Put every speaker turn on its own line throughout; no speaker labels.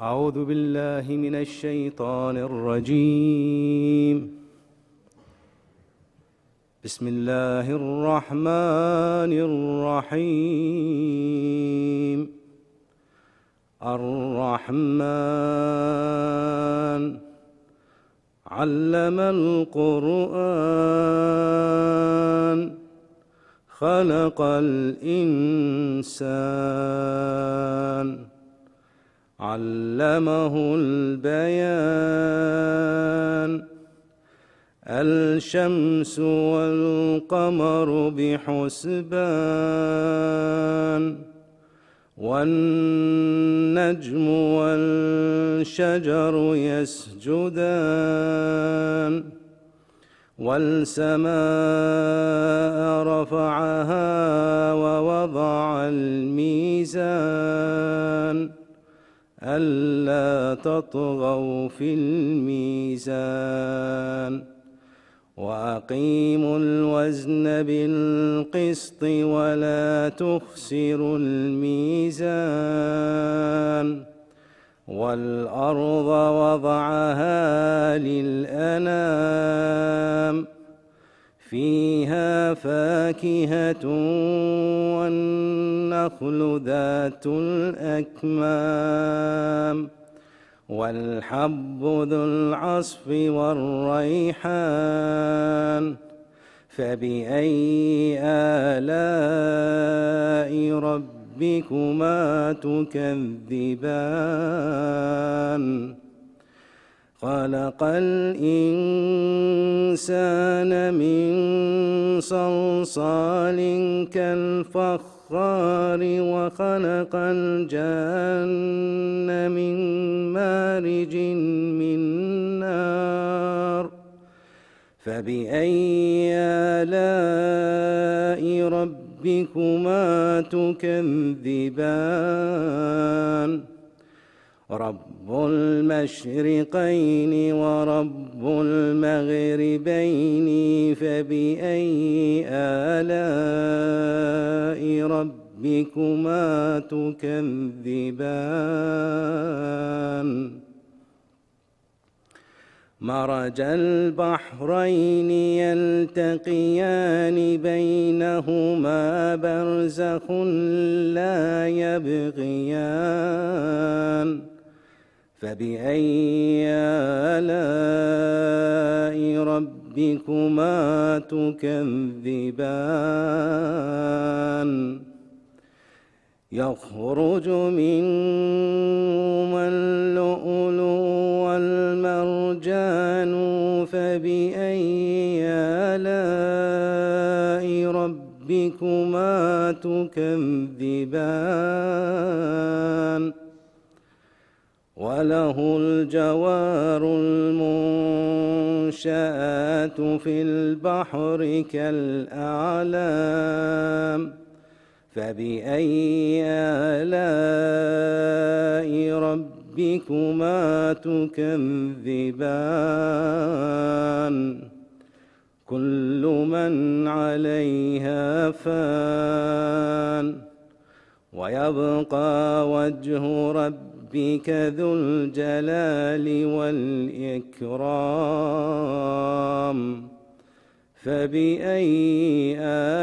أعوذ بالله من الشيطان الرجيم. بسم الله الرحمن الرحيم. الرحمن علم القرآن خلق الإنسان علمه البيان. الشمس والقمر بحسبان والنجم والشجر يسجدان والسماء رفعها ووضع الميزان ألا تطغوا في الميزان وأقيموا الوزن بالقسط ولا تخسروا الميزان والأرض وضعها للأنام فيها فاكهة والنخل ذات الأكمام والحب ذو العصف والريحان فبأي آلاء ربكما تكذبان خلق الإنسان من صلصال كالفخار وخلق الجن من مارج من نار فبأي آلاء ربكما تكذبان رب المشرقين ورب المغربين فبأي آلاء ربكما تكذبان مرج البحرين يلتقيان بينهما برزخ لا يبغيان فبأي آلاء ربكما تكذبان يخرج منهما اللؤلؤ والمرجان فبأي آلاء ربكما تكذبان وله الجوار المنشآت في البحر كالأعلام فبأي آلاء ربكما تكذبان كل من عليها فان ويبقى وجه ربك ذو الجلال والإكرام فبأي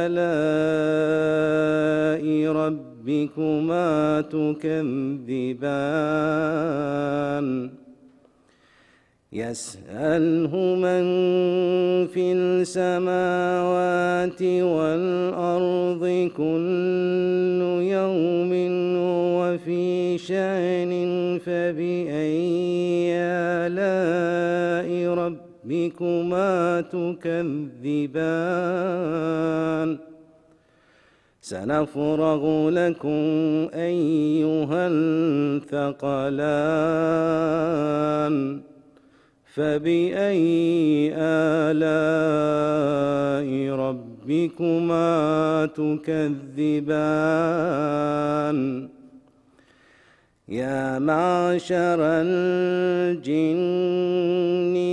آلاء ربكما تكذبان يسأله من في السماوات والأرض كل يوم هو في شأن فبأي آلاء ربكما تكذبان سنفرغ لكم أيها الثقلان فبأي آلاء ربكما تكذبان يا معشر الجن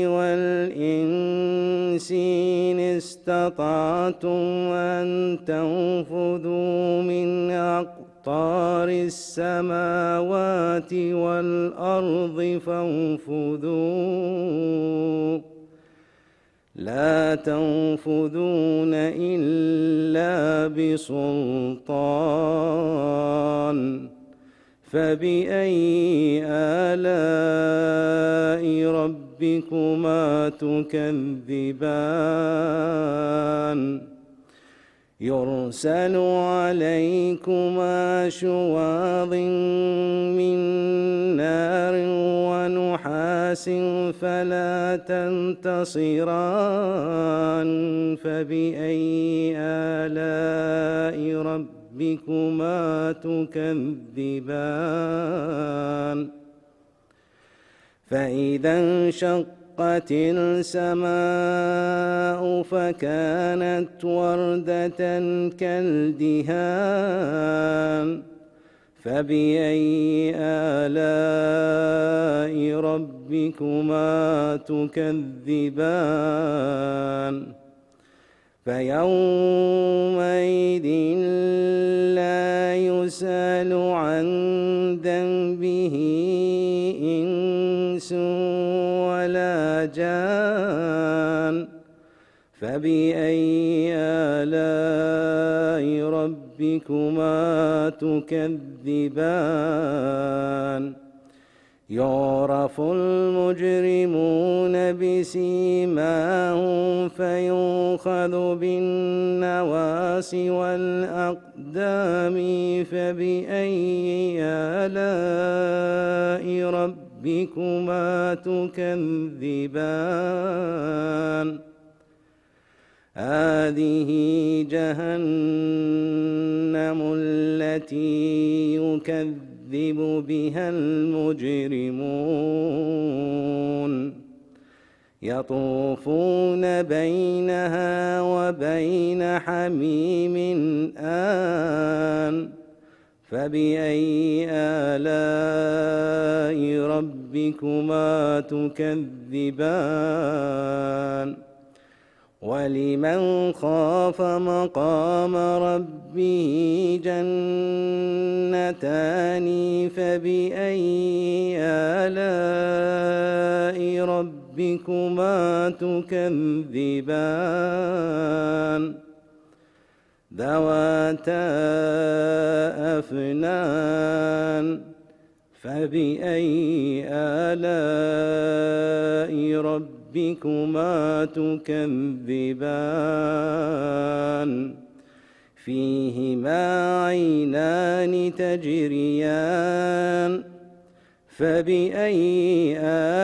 والإنس إن استطعتم أن تنفذوا من أقطار أقطار السماوات والأرض فانفذوا لا تنفذون إلا بسلطان فبأي آلاء ربكما تكذبان يرسل عليكما شواظ من نار ونحاس فلا تنتصران فبأي آلاء ربكما تكذبان فإذا انشقت السماء فكانت وردة كالدهان فبأي آلاء ربكما تكذبان فيومئذ لا يسأل عن ذنبه إنس ولا جان فبأي آلاء ربكما تكذبان يعرف المجرمون بسيماهم فيؤخذ بالنواصي والأقدام فبأي آلاء ربكما تكذبان هذه جهنم التي يكذب بها المجرمون يطوفون بينها وبين حميم آن فبأي آلاء ربكما تكذبان ولمن خاف مقام ربه جنتان فبأي آلاء ربكما تكذبان ذواتا أفنان فبأي آلاء ربكما تكذبان فيهما عينان تجريان فبأي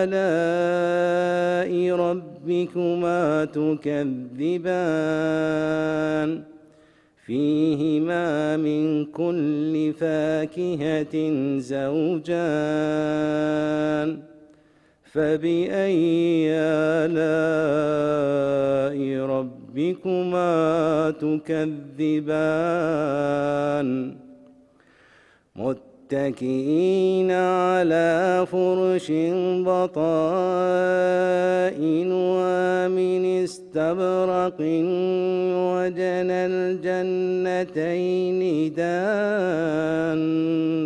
آلاء ربكما تكذبان فيهما من كل فاكهة زوجان فبأي آلاء ربكما تكذبان متكئين على فرش بطائنها من استبرق وجنى الجنتين دان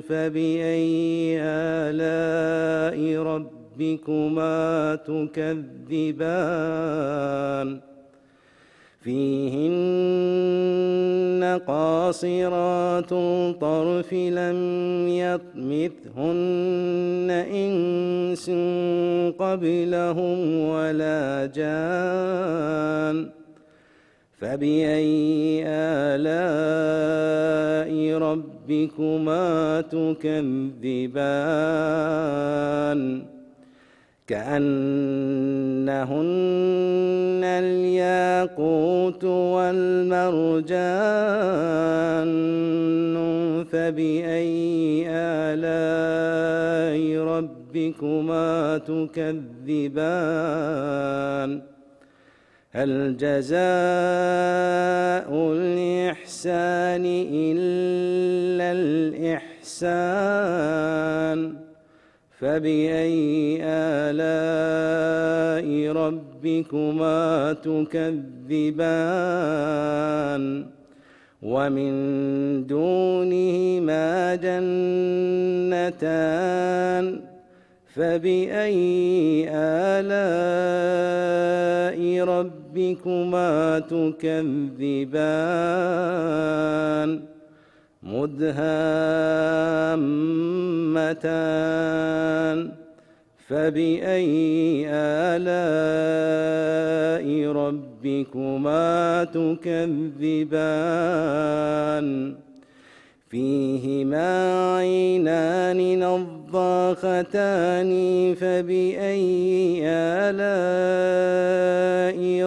فبأي آلاء ربكما تكذبان فيهن قاصرات الطرف لم يطمثهن إنس قبلهم ولا جان فبأي آلاء ربكما تكذبان كأنهن الياقوت والمرجان فبأي آلاء ربكما تكذبان هل جزاء الإحسان إلا الإحسان فبأي آلاء ربكما تكذبان ومن دونهما جنتان فبأي آلاء ربكما تكذبان مدهامتان فبأي آلاء ربكما تكذبان فيهما عينان نضاختان فبأي آلاء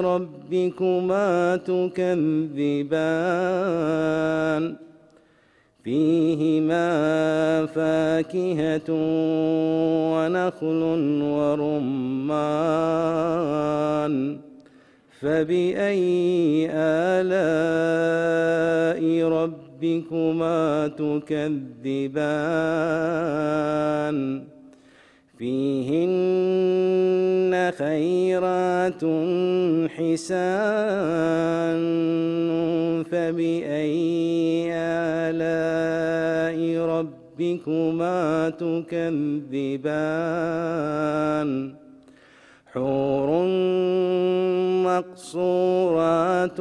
ربكما تكذبان فيهما فاكهة ونخل ورمان فبأي آلاء ربكما تكذبان فيهن خيرات حسان فبأي آلاء ربكما تكذبان حور مقصورات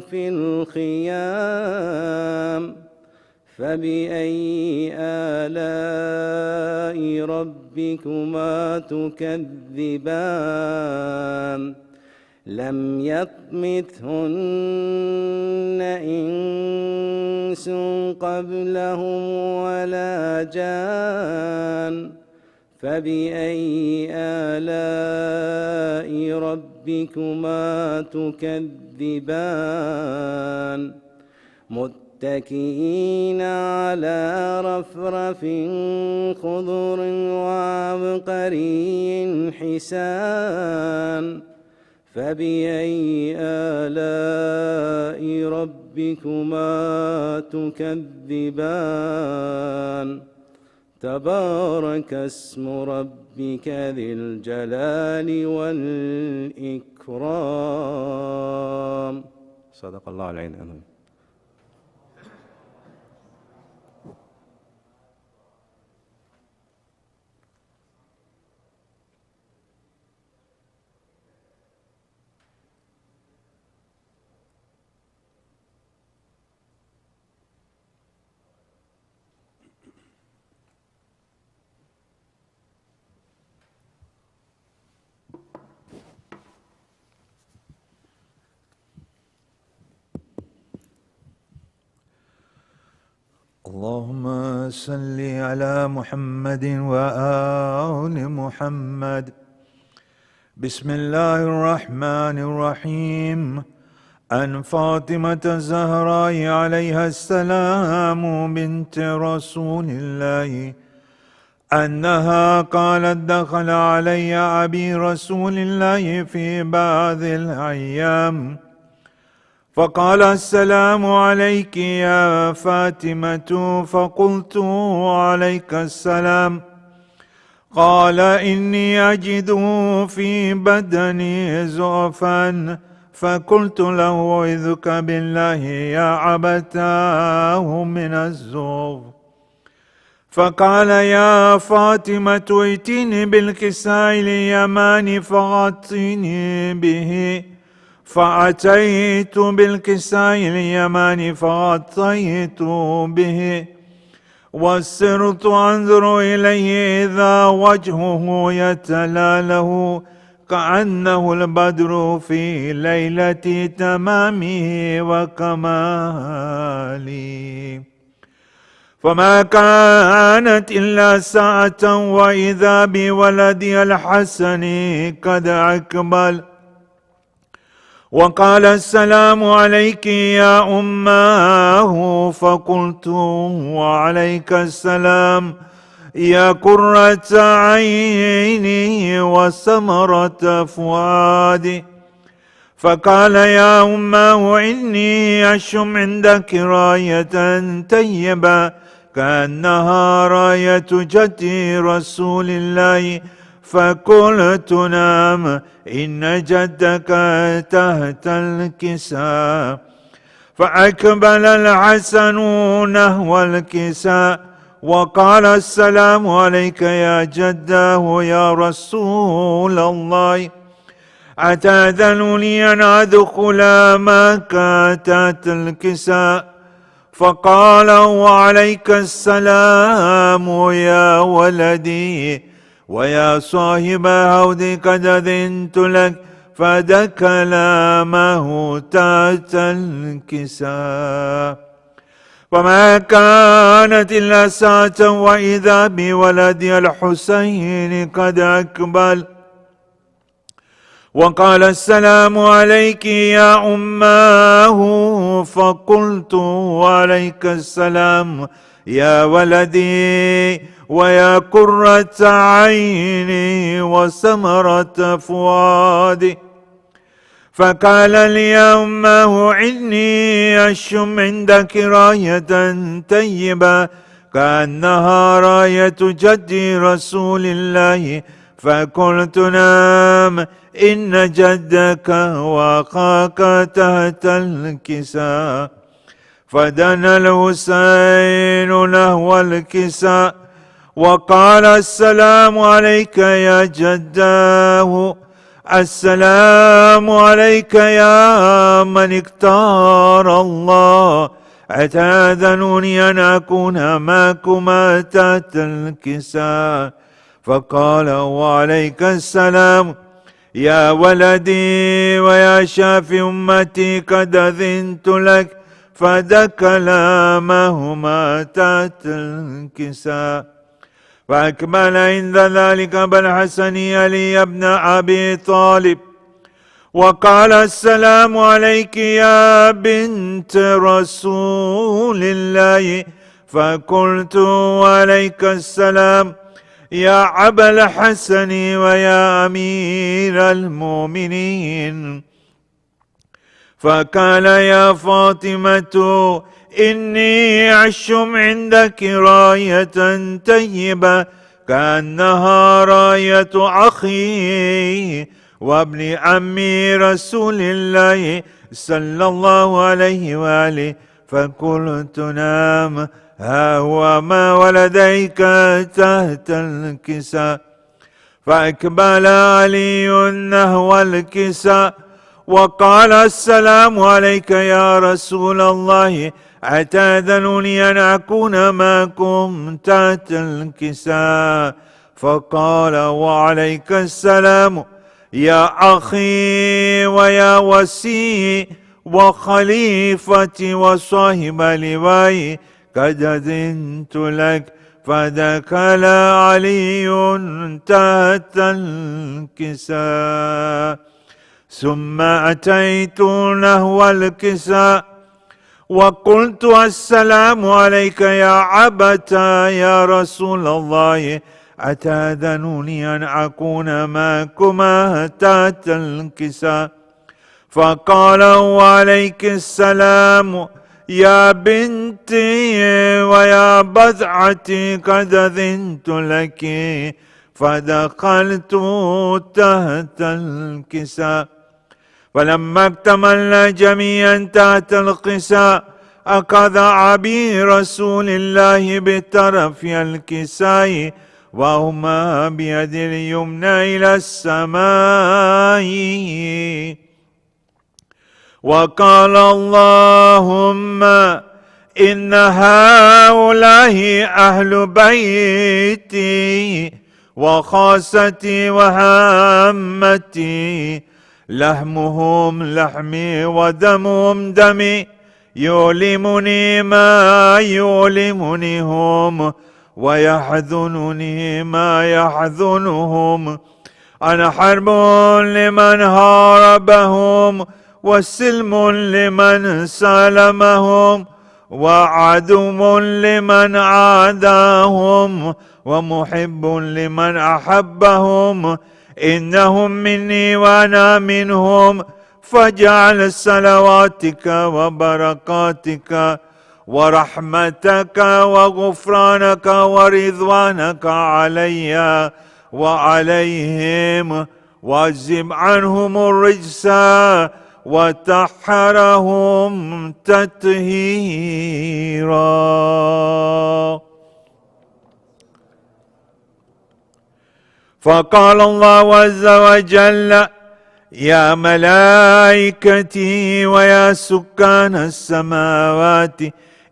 في الخيام فبأي آلاء ربكما تكذبان لم يطمثهن إنس قبلهم ولا جان فبأي آلاء ربكما تكذبان متكئين على رفرف خضر وعبقري حسان فبأي آلاء ربكما تكذبان تبارك اسم ربك ذي الجلال والإكرام. صدق الله العظيم.
اللهم صل على محمد وآل محمد. بسم الله الرحمن الرحيم. عن فاطمة الزهراء عليها السلام بنت رسول الله أنها قالت دخل علي أبي رسول الله في بعض الأيام فقال السلام عليك يا فاطمة فقلت عليك السلام. قال إني أجد في بدني زعفا فقلت له أعوذك بالله يا عبتاه من الزعف. فقال يا فاطمة ائتني بالكساء اليماني فغطني به. فأتيت بالكساء اليماني فغطيت به وسرت أنظر إليه إذا وجهه يتلاله كأنه البدر في ليلة تمامه وكماله. فما كانت إلا ساعة وإذا بولدي الحسن قد أقبل وقال السلام عليك يا أماه. فقلت وعليك السلام يا قرة عيني وثمرة فؤادي. فقال يا أماه إني أشم عندك راية طيبة كأنها راية جدي رسول الله. فقلت نعم إن جدك تحت الكساء. فأقبل الحسن نحو الكساء وقال: السلام عليك يا جداه يا رسول الله، أتأذن لي أن أدخل معك تحت الكساء؟ فقال: وعليك السلام يا ولدي ويا صاحب هود، قد أذنت لك. فدخل معه تحت الكساء. وما كانت إلا ساعة وإذا بولدي الحسين قد أقبل وقال: السلام عليك يا أماه. فقلت: وعليك السلام يا ولدي ويا قرة عيني وثمرة فؤادي. فقال لي: يا أماه إني أشم عندك راية طيبة كأنها راية جدي رسول الله. فقلت: نعم، إن جدك وأخاك تحت الكساء. فدنا الحسين نحو الكساء وقال: السلام عليك يا جداه، السلام عليك يا من اختار الله، أتأذنني أن أكون معكما تحت الكساء؟ فقال: وعليك السلام يا ولدي ويا شافي أمتي، قد أذنت لك. فدخل معهما تحت الكساء. فأكمل عند ذلك بالحسن علي بن أبي طالب وقال: السلام عليك يا بنت رسول الله. فقلت: وعليك السلام يا أبا الحسن ويا أمير المؤمنين. فقال: يا فاطمة إني أشم عندك راية طيبة كأنها راية أخي وابن عمي رسول الله صلى الله عليه وآله. فقلت: نعم، ها هو ما ولديك تحت الكساء. فأقبل علي نحو الكساء وقال: السلام عليك يا رسول الله، أتأذنني أن أكون معكم تحت الكساء؟ فقال: وعليك السلام يا أخي ويا وسي وخليفتي وصاحب لواي، قد أذنت لك. فدخل علي تحت الكساء. ثم أتيت نحو الكساء وقلت: السلام عليك يا أبتا يا رسول الله، أتأذنني أن أكون معكما تحت الكساء؟ فقال: وعليك السلام يا بنتي ويا بضعتي، قد أذنت لك. فدخلت تحت الكساء. فلما اكتملنا جميعا تحت الكساء أخذ أبي رسول الله بطرف الكساء وهما بيد اليمنى إلى السماء وقال: اللهم إن هؤلاء أهل بيتي وخاصتي وهامتي، لحمهم لحمي ودمهم دمي، يؤلمني ما يؤلمني هم ويحزنني ما يحزنهم. أنا حرب لمن هاربهم وسلم لمن سالمهم وعدو لمن عاداهم ومحب لمن أحبهم. إنهم مني وأنا منهم، فاجعل صلواتك وبركاتك ورحمتك وغفرانك ورضوانك علي وعليهم، واجزم عنهم الرجس وطهرهم تطهيرا. فقال الله عز وجل: يا ملائكتي ويا سكان السماوات،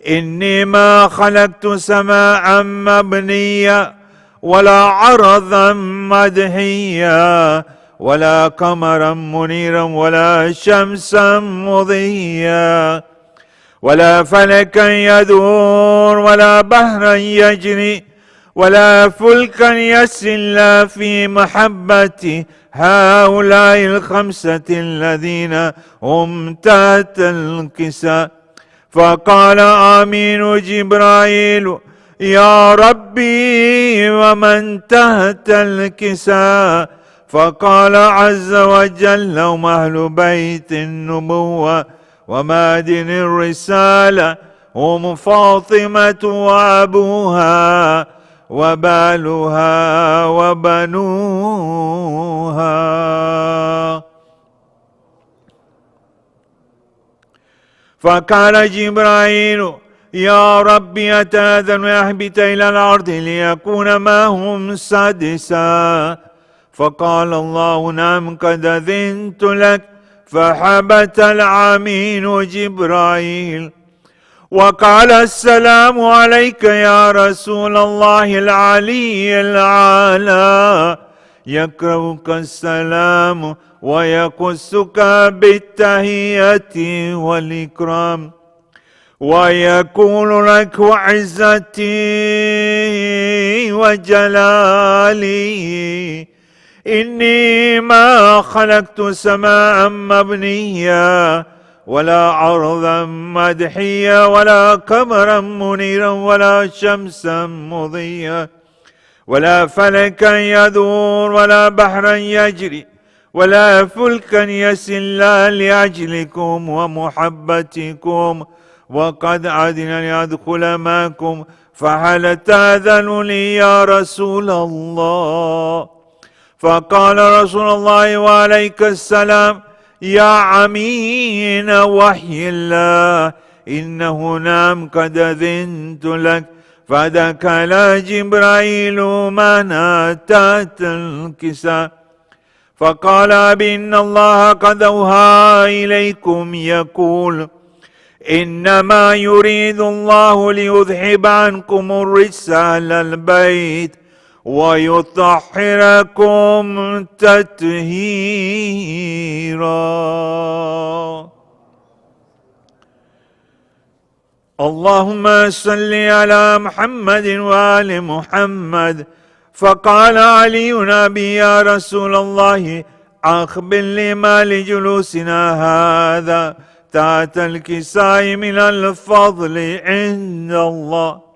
إني ما خلقت سماء مبنيا ولا عرضا مدحيا ولا قمرا منيرا ولا شمسا مضيا ولا فلكا يدور ولا بحرا يجري ولا فلكا يسري في محبة هؤلاء الخمسة الذين هم تحت الكساء. فقال آمين جبرائيل: يا ربي ومن تحت الكساء؟ فقال عز وجل: هم أهل بيت النبوة ومادن الرسالة، هم فاطمة وأبوها وبالها وبنوها. فقال جبرائيل: يا ربي أتأذن يهبط إلى الأرض ليكون معهم سادسا؟ فقال الله: نعم قد أذنت لك. فحبت العمين جبرائيل وقال: السلام عليك يا رسول الله العلي الأعلى، يقرأك السلام ويقصك بالتحية والإكرام ويقول لك: وعزتي وجلالي إني ما خلقت سماء مبنيا ولا عرضا مدحيا ولا قمرا منيرا ولا شمسا مضيا ولا فلكا يدور ولا بحرا يجري ولا فلكا يسري لأجلكم ومحبتكم، وقد أذن لأدخل معكم، فهل تأذن لي يا رسول الله؟ فقال رسول الله: وعليك السلام يا عمين وحي الله، إنه نعم قد أذنت لك. فدخل جبرائيل معنا تحت الكساء فقال: أبي إن الله قد أوحى إليكم يقول: إنما يريد الله ليذهب عنكم الرجس أهل البيت ويطهركم تطهيرا. اللهم صل على محمد وآل محمد. فقال علي: أبي يا رسول الله، أخبرني ما لجلوسنا هذا تحت الكساء من الفضل عند الله.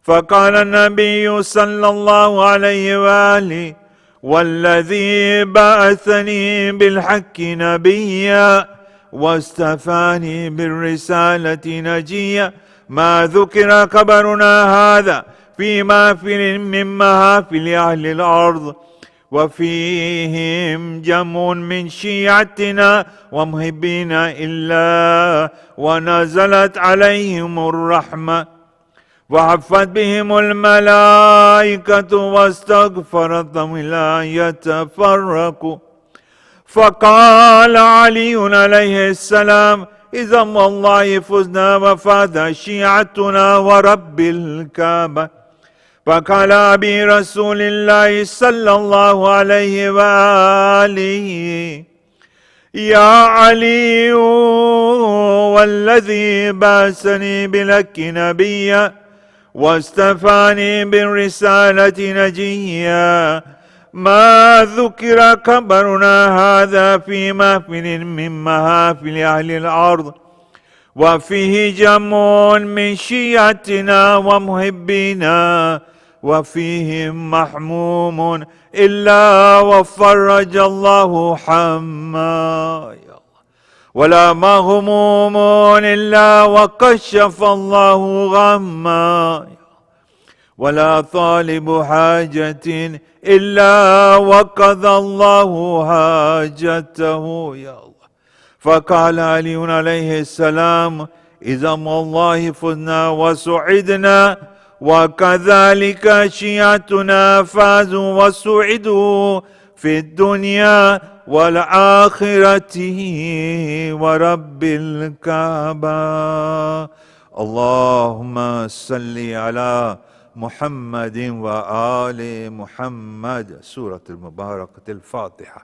فقال النبي صلى الله عليه وآله: والذي بعثني بالحق نبيا واستفاني بالرسالة نجيا، ما ذكر خبرنا هذا في محفل من محافل أهل الأرض، وفيهم جمع من شيعتنا ومحبينا إلا ونزلت عليهم الرحمة وحفت بهم الملائكة واستغفرتهم إلا يتفرقوا. فقال علي عليه السلام: إذا والله فزنا وفاز شيعتنا ورب الكعبة. فقال أبي رسول الله صلى الله عليه وآله: يا علي والذي بعثني بلك نبيا واستفاني بالرسالة نجيا، ما ذكر خبرنا هذا في محفل من محافل أهل الأرض، وفيه جمع من شيعتنا ومحبينا، وفيهم محموم إلا وفرج الله حما، ولا مغموم إلا وكشف الله غما، ولا طالب حاجة إلا وقضى الله حاجته. يا الله. فقال علي عليه السلام: إذا والله فزنا وسعدنا، وكذلك شيعتنا فازوا وسعدوا في الدنيا والآخرة ورب الكعبة. اللهم صل على محمد وآل محمد. سورة المباركة الفاتحة.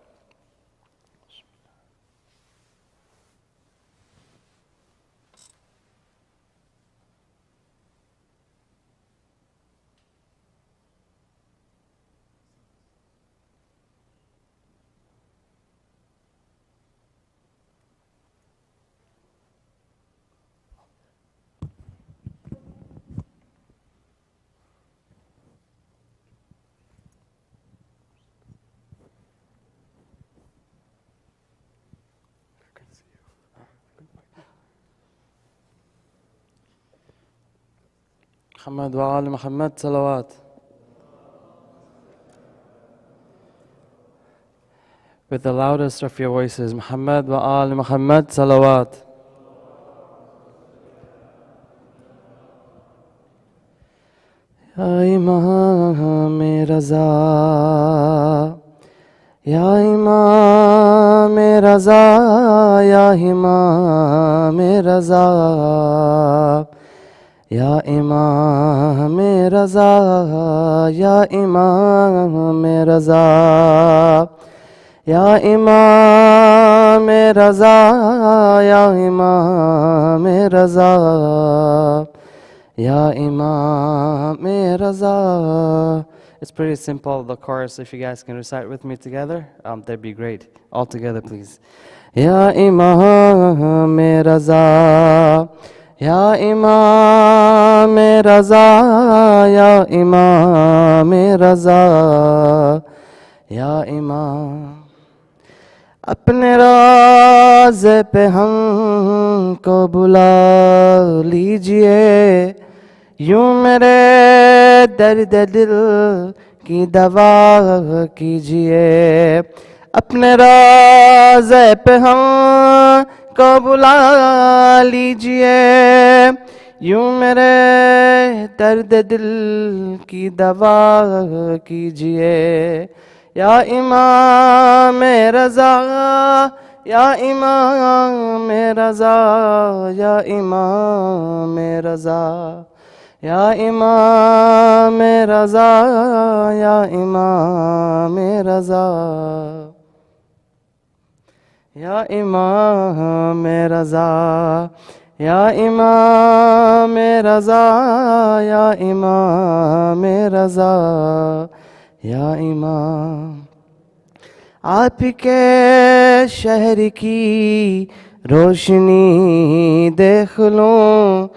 محمد وآل محمد صلوات. With the loudest of your voices, Muhammad wa al Muhammad salawat. Ya Imam Raza, Ya Imam Raza, Ya Imam Raza, Ya Imam Raza, Ya Imam Raza, Ya Imam Raza, Ya Imam Raza, Ya Imam Raza. It's pretty simple, the chorus. If you guys can recite with me together, that'd be great. All together, please. Ya Imam Raza, Ya Imam Raza, Ya Imam Raza, Ya Imam. اپنے روضے پہ ہم کو بلا لیجئے، یوں میرے درد دل کی دوا کیجئے. اپنے روضے پہ ہم کو بلا لیجئے، یوں میرے درد دل کی دوا کیجئے. یا امام رضا، یا امام رضا، یا امام رضا، یا امام رضا، یا امام رضا، یا امام رضا، یا امام رضا، یا امام رضا، یا امام. آپ کے شہر کی روشنی دیکھ لوں،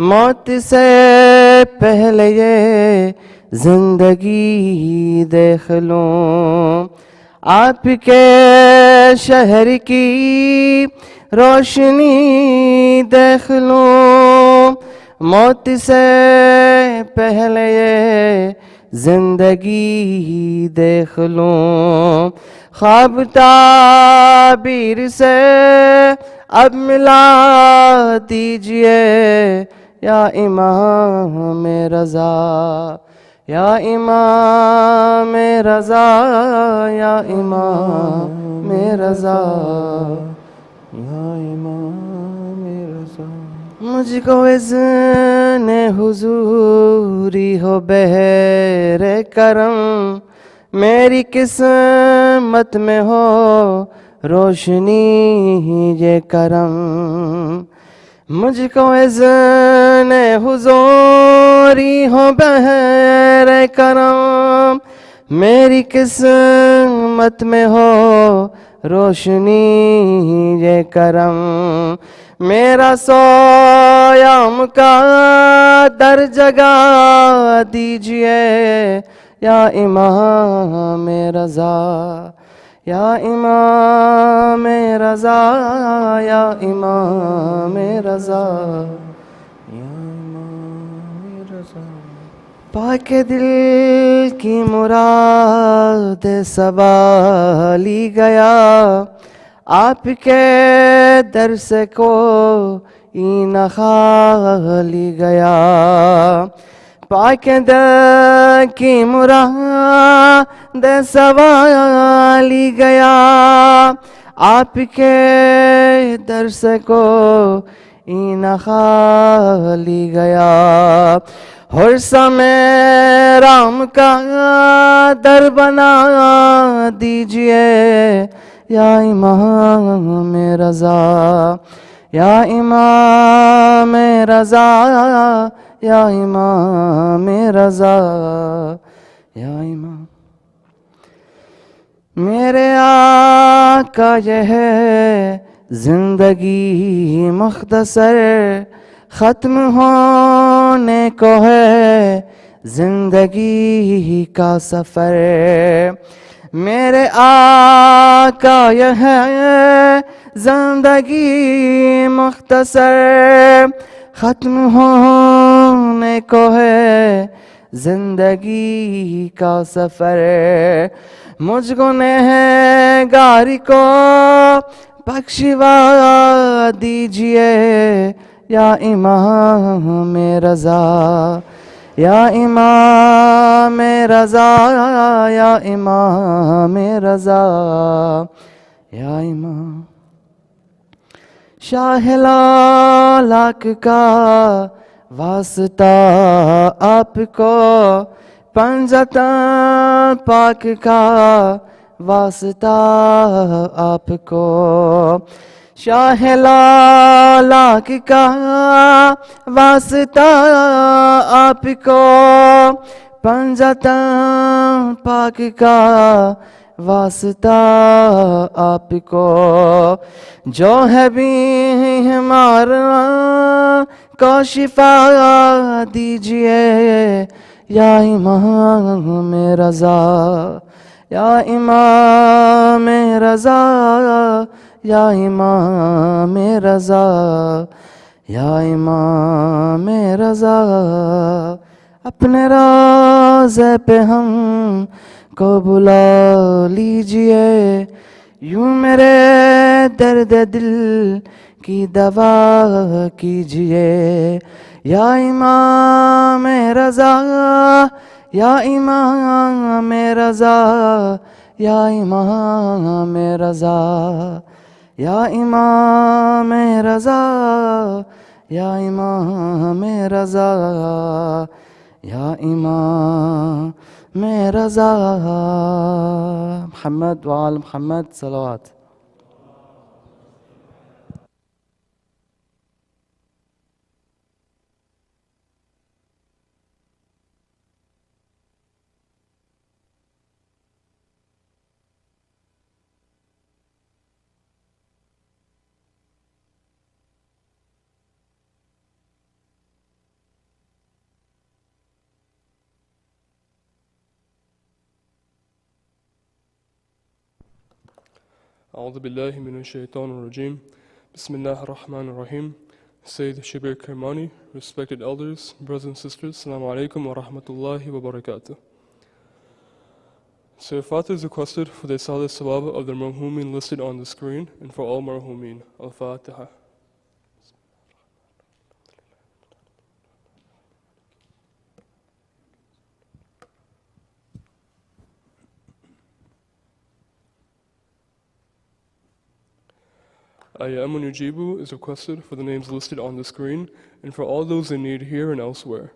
موت سے پہلے یہ زندگی دیکھ لوں. آپ کے شہر کی روشنی دیکھ لوں، موت سے پہلے یہ زندگی دیکھ لوں. خواب تعبیر سے اب ملا دیجئے، یا امام رضا، یا امام رضا، یا امام رضا، یا امام رضا. مجھ کو اذن حضوری ہو بہر کرم، میری قسمت میں ہو روشنی یہ کرم. مجھ کو اذن حضوری ہو بہر کرم، میری قسمت میں ہو روشنی یہ کرم. میرا سویام کا در جگا دیجئے، یا امام رضا، یا امام رضا، یا امام رضا، یا امام رضا. پاک دل کی مراد سوالی گیا، آپ کے در سے کوئی نہ خالی گیا پاک دل کی مراد سوالی گیا آپ کے در سے کوئی نہ خالی گیا حرصہ میں رام کا در بنا دیجئے یا امام رضا یا امام رضا یا امام رضا یا امام میرے آقا یہ ہے زندگی مختصر ختم ہونے کو ہے زندگی کا سفر میرے آقا یہ ہے زندگی مختصر ختم ہونے کو ہے زندگی کا سفر مجھ گنہگار کو بخشوا دیجئے یا امام رضا یا امام رضا یا امام رضا یا امام شاہ لالاک کا واسطہ آپ کو پنجتن پاک کا واسطہ آپ کو شاہ لالاک کا واسطہ آپ کو پنجتن پاک کا واسطہ آپ کو جو ہے بیمار کو شفا دیجئے یا امام رضا یا امام رضا یا امام رضا یا امام رضا اپنے روضے پہ ہم کو بلا لیجئے یوں میرے درد دل کی دوا کیجئے یا امام رضا یا امام رضا یا امام رضا یا امام رضا یا امام رضا یا امام رضا محمد وآل محمد صلوات
أعوذ بالله من الشيطان الرجيم بسم الله الرحمن الرحيم Sayyid Shabbir Kirmani, respected elders, brothers and sisters, Assalamu alaikum wa rahmatullahi wa barakatuh. So if Fatih is requested for the Salih Sawab of the marhumin listed on the screen and for all marhumin. Al-Fatiha. Ayyamun Yujibu is requested for the names listed on the screen and for all those in need here and elsewhere.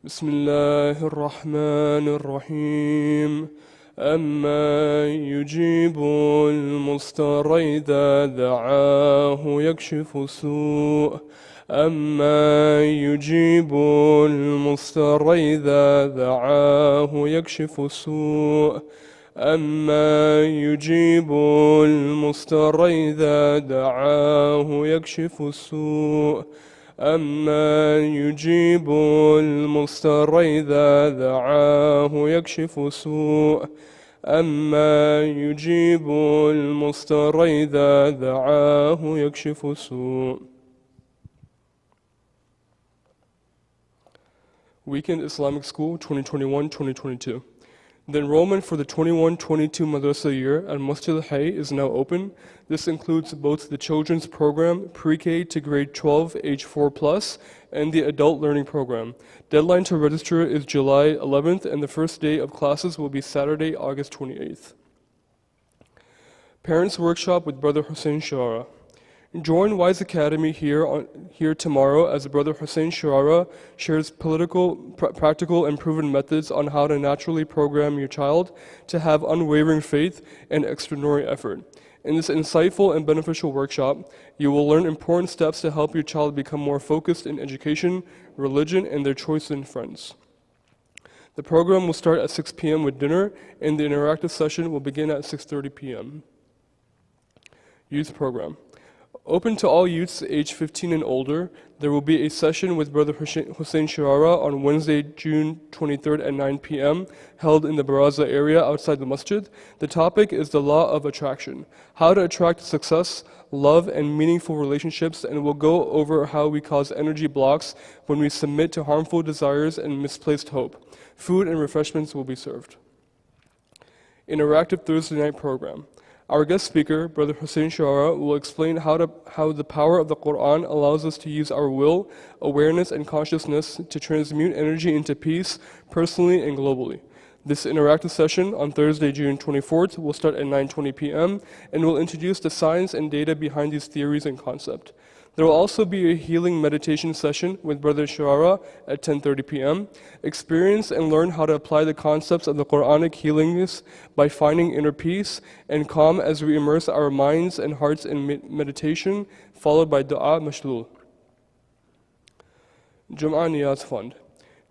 Bismillahir Rahmanir Rahim. أما يجيب المضطر إذا دعاه يكشف السوء أما يجيب المضطر إذا دعاه يكشف السوء أما يجيب المضطر إذا دعاه يكشف السوء أما يجيب المضطر إذا دعاه يكشف السوء أما يجيب المضطر إذا دعاه يكشف السوء. Weekend Islamic School 2021-2022. The enrollment for the 21-22 madrasa year at Masjid Hayy is now open. This includes both the children's program, pre-K to grade 12, age 4+, and the adult learning program. Deadline to register is July 11th, and the first day of classes will be Saturday, August 28th. Parents Workshop with Brother Hussein Sharara. Join Wise Academy here tomorrow as Brother Hussein Sharara shares practical and proven methods on how to naturally program your child to have unwavering faith and extraordinary effort. In this insightful and beneficial workshop, you will learn important steps to help your child become more focused in education, religion, and their choices in friends. The program will start at 6 p.m. with dinner, and the interactive session will begin at 6:30 p.m. Youth Program. Open to all youths aged 15 and older, there will be a session with Brother Hussein Sharara on Wednesday, June 23rd at 9 p.m., held in the Baraza area outside the masjid. The topic is the law of attraction, how to attract success, love, and meaningful relationships, and we'll go over how we cause energy blocks when we submit to harmful desires and misplaced hope. Food and refreshments will be served. Interactive Thursday night program. Our guest speaker, Brother Hussein Sharara, will explain how the power of the Quran allows us to use our will, awareness, and consciousness to transmute energy into peace, personally and globally. This interactive session on Thursday, June 24th, will start at 9:20 p.m. and will introduce the science and data behind these theories and concepts. There will also be a healing meditation session with Brother Sharara at 10:30 p.m. Experience and learn how to apply the concepts of the Quranic healings by finding inner peace and calm as we immerse our minds and hearts in meditation, followed by Dua Mashlul. Jum'ah Niyaz Fund.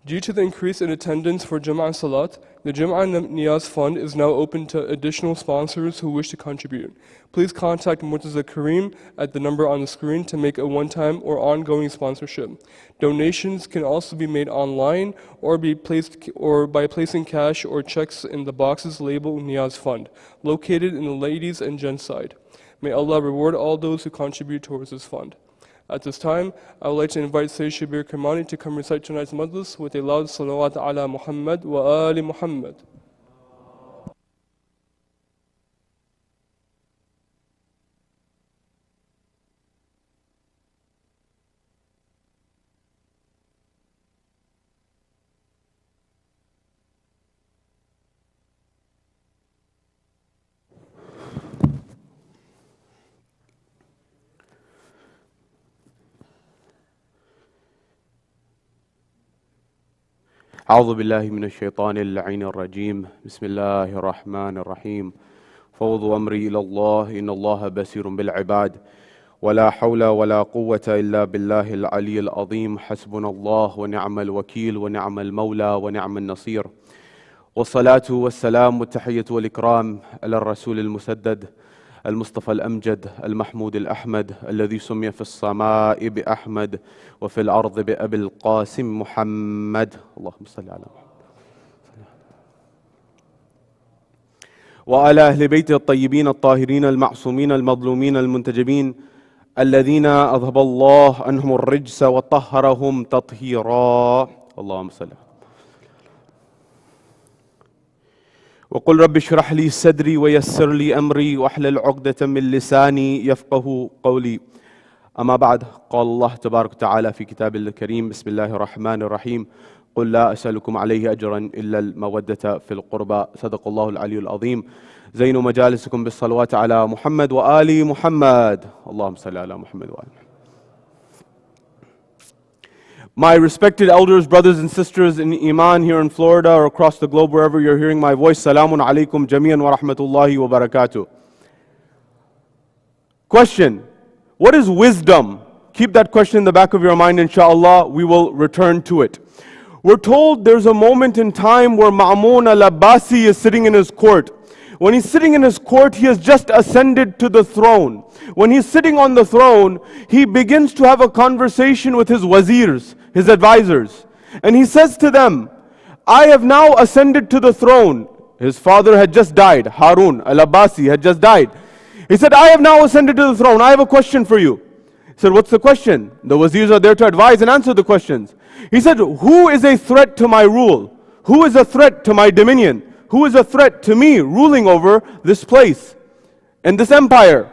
Due to the increase in attendance for Jum'ah Salat, the Jum'ah Niyaz Fund is now open to additional sponsors who wish to contribute. Please contact Murtaza Kareem at the number on the screen to make a one-time or ongoing sponsorship. Donations can also be made online or by placing cash or checks in the boxes labeled Niyaz Fund, located in the ladies and gents side. May Allah reward all those who contribute towards this fund. At this time, I would like to invite Sayyid Shabbir Kirmani to come recite tonight's majlis with a loud salawat ala Muhammad wa ali Muhammad.
أعوذ بالله من الشيطان اللعين الرجيم بسم الله الرحمن الرحيم فوض أمري إلى الله إن الله بصير بالعباد ولا حول ولا قوة إلا بالله العلي العظيم حسبنا الله ونعم الوكيل ونعم المولى ونعم النصير والصلاة والسلام والتحية والإكرام على الرسول المسدد المصطفى الأمجد المحمود الأحمد الذي سمي في السماء بأحمد وفي الأرض بأبي القاسم محمد اللهم صل على محمد وعلى أهل بيته الطيبين الطاهرين المعصومين المظلومين المنتجبين الذين أذهب الله عنهم الرجس وطهرهم تطهيرا اللهم صل على وقل رب اشرح لي صدري ويسر لي أمري واحلل عقدة من لساني يفقه قولي أما بعد قال الله تبارك وتعالى في كتابه الكريم بسم الله الرحمن الرحيم قل لا أسألكم عليه أجرا إلا المودة في القربى صدق الله العلي العظيم زينوا مجالسكم بالصلوات على محمد وآل محمد اللهم صل على محمد وآل محمد. My respected elders, brothers and sisters in Iman here in Florida or across the globe, wherever you're hearing my voice, Salamun alaikum jami'an wa rahmatullahi wa barakatuh. Question, what is wisdom? Keep that question in the back of your mind, inshallah, we will return to it. We're told there's a moment in time where Ma'mun al-Abbasi is sitting in his court. When he's sitting in his court, he has just ascended to the throne. When he's sitting on the throne, he begins to have a conversation with his wazirs, his advisors. And he says to them, I have now ascended to the throne. His father had just died. Harun al-Abbasi had just died. He said, I have now ascended to the throne. I have a question for you. He said, what's the question? The wazirs are there to advise and answer the questions. He said, who is a threat to my rule? Who is a threat to my dominion? who is a threat to me ruling over this place and this empire?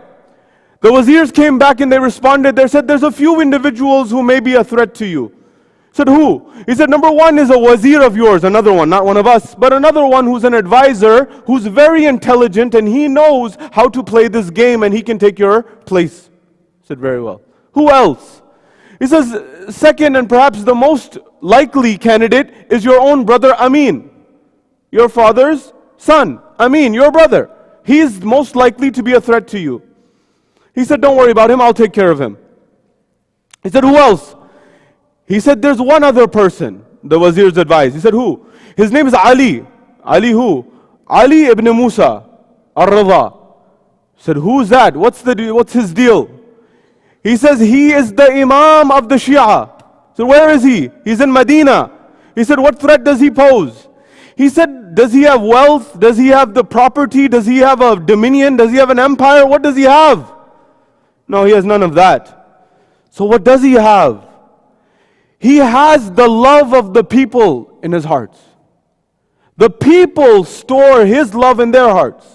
The wazirs came back and they responded. They said, there's a few individuals who may be a threat to you. Said, who? He said, number one is a wazir of yours, another one, not one of us, but another one who's an advisor, who's very intelligent, and he knows how to play this game, and he can take your place. Said, very well. Who else? He says, second and perhaps the most likely candidate is your own brother Amin, your father's son. Amin, your brother. He is most likely to be a threat to you. He said, don't worry about him, I'll take care of him. He said, who else? He said, there's one other person, the wazir's advised. He said, who? His name is Ali. Ali who? Ali ibn Musa al-Ridha. Said, who's that? What's his deal? He says, he is the Imam of the Shia. So where is he? He's in Medina. He said, what threat does he pose? He said, does he have wealth? Does he have the property? Does he have a dominion? Does he have an empire? What does he have? No, he has none of that. So what does he have? He has the love of the people in his hearts. The people store his love in their hearts.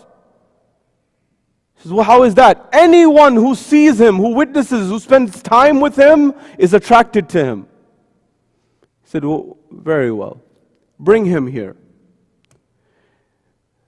He says, well, how is that? Anyone who sees him, who witnesses, who spends time with him, is attracted to him. He said, well, very well. Bring him here.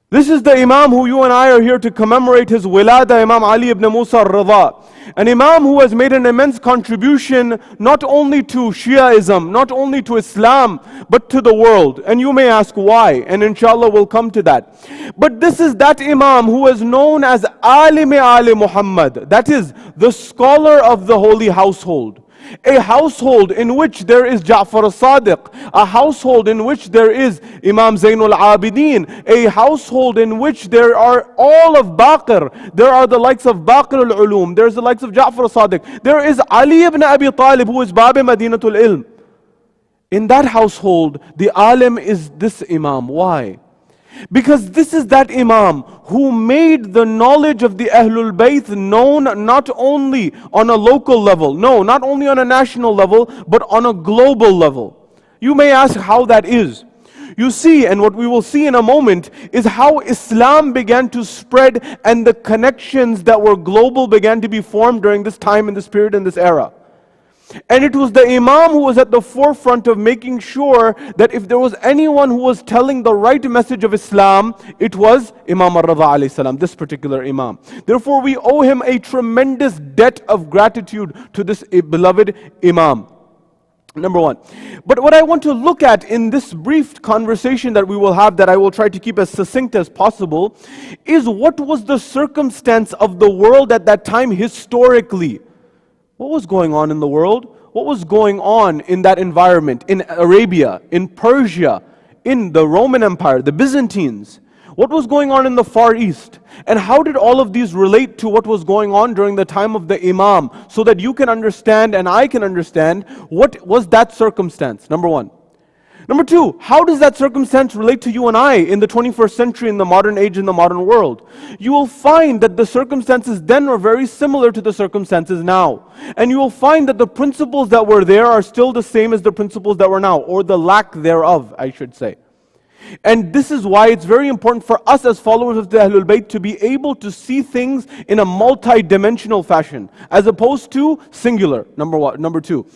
This is the Imam who you and I are here to commemorate his Wiladat, Imam Ali ibn Musa al-Ridha. An Imam who has made an immense contribution not only to Shiaism, not only to Islam, but to the world. And you may ask why, and inshallah we'll come to that. But this is that Imam who is known as Alim Ali Muhammad, that is, the scholar of the holy household. A household in which there is Ja'far al-Sadiq, a household in which there is Imam Zainul Abidin, a household in which there are all of Baqir, there are the likes of Baqir al-Ulum, there's the likes of Ja'far al-Sadiq, there is Ali ibn Abi Talib who is Bab Madinatul Ilm. In that household, the alim is this Imam. Why? Because this is that Imam who made the knowledge of the Ahlul Bayt known not only on a local level, no, not only on a national level, but on a global level. You may ask how that is. You see, and what we will see in a moment, is how Islam began to spread and the connections that were global began to be formed during this time, in this period, in this era. And it was the Imam who was at the forefront of making sure that if there was anyone who was telling the right message of Islam, it was Imam al-Ridha alayhi salam, this particular Imam. Therefore, we owe him a tremendous debt of gratitude to this beloved Imam. Number one. But what I want to look at in this brief conversation that we will have, that I will try to keep as succinct as possible, is what was the circumstance of the world at that time historically. What was going on in the world? What was going on in that environment, in Arabia, in Persia, in the Roman Empire, the Byzantines? What was going on in the Far East? And how did all of these relate to what was going on during the time of the Imam, so that you can understand and I can understand what was that circumstance, number one. Number two, how does that circumstance relate to you and I in the 21st century, in the modern age, in the modern world? You will find that the circumstances then were very similar to the circumstances now. And you will find that the principles that were there are still the same as the principles that were now, or the lack thereof, I should say. And this is why it's very important for us as followers of the Ahlul Bayt to be able to see things in a multi-dimensional fashion, as opposed to singular, number one. Number two.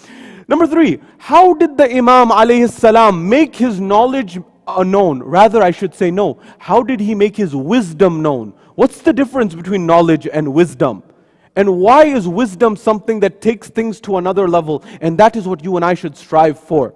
Number three, how did the Imam alayhi salam make his knowledge known? Rather, I should say no. How did he make his wisdom known? What's the difference between knowledge and wisdom? And why is wisdom something that takes things to another level? And that is what you and I should strive for.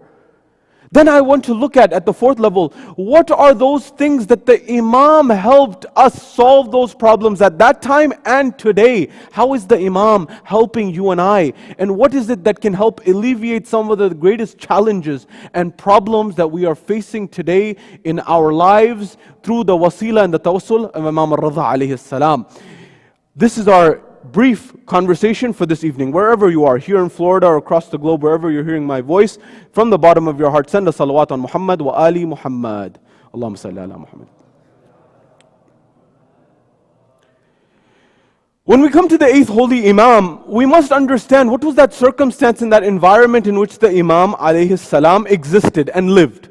Then I want to look at the fourth level, what are those things that the Imam helped us solve those problems at that time and today? How is the Imam helping you and I? And what is it that can help alleviate some of the greatest challenges and problems that we are facing today in our lives through the wasila and the tawassul of Imam al-Ridha alayhi salam? This is our brief conversation for this evening. Wherever you are, here in Florida or across the globe, wherever you're hearing my voice, from the bottom of your heart, send a salawat on Muhammad wa Ali Muhammad. Allahumma salli ala Muhammad. When we come to the eighth holy Imam, we must understand what was that circumstance in that environment in which the Imam alayhi salam existed and lived.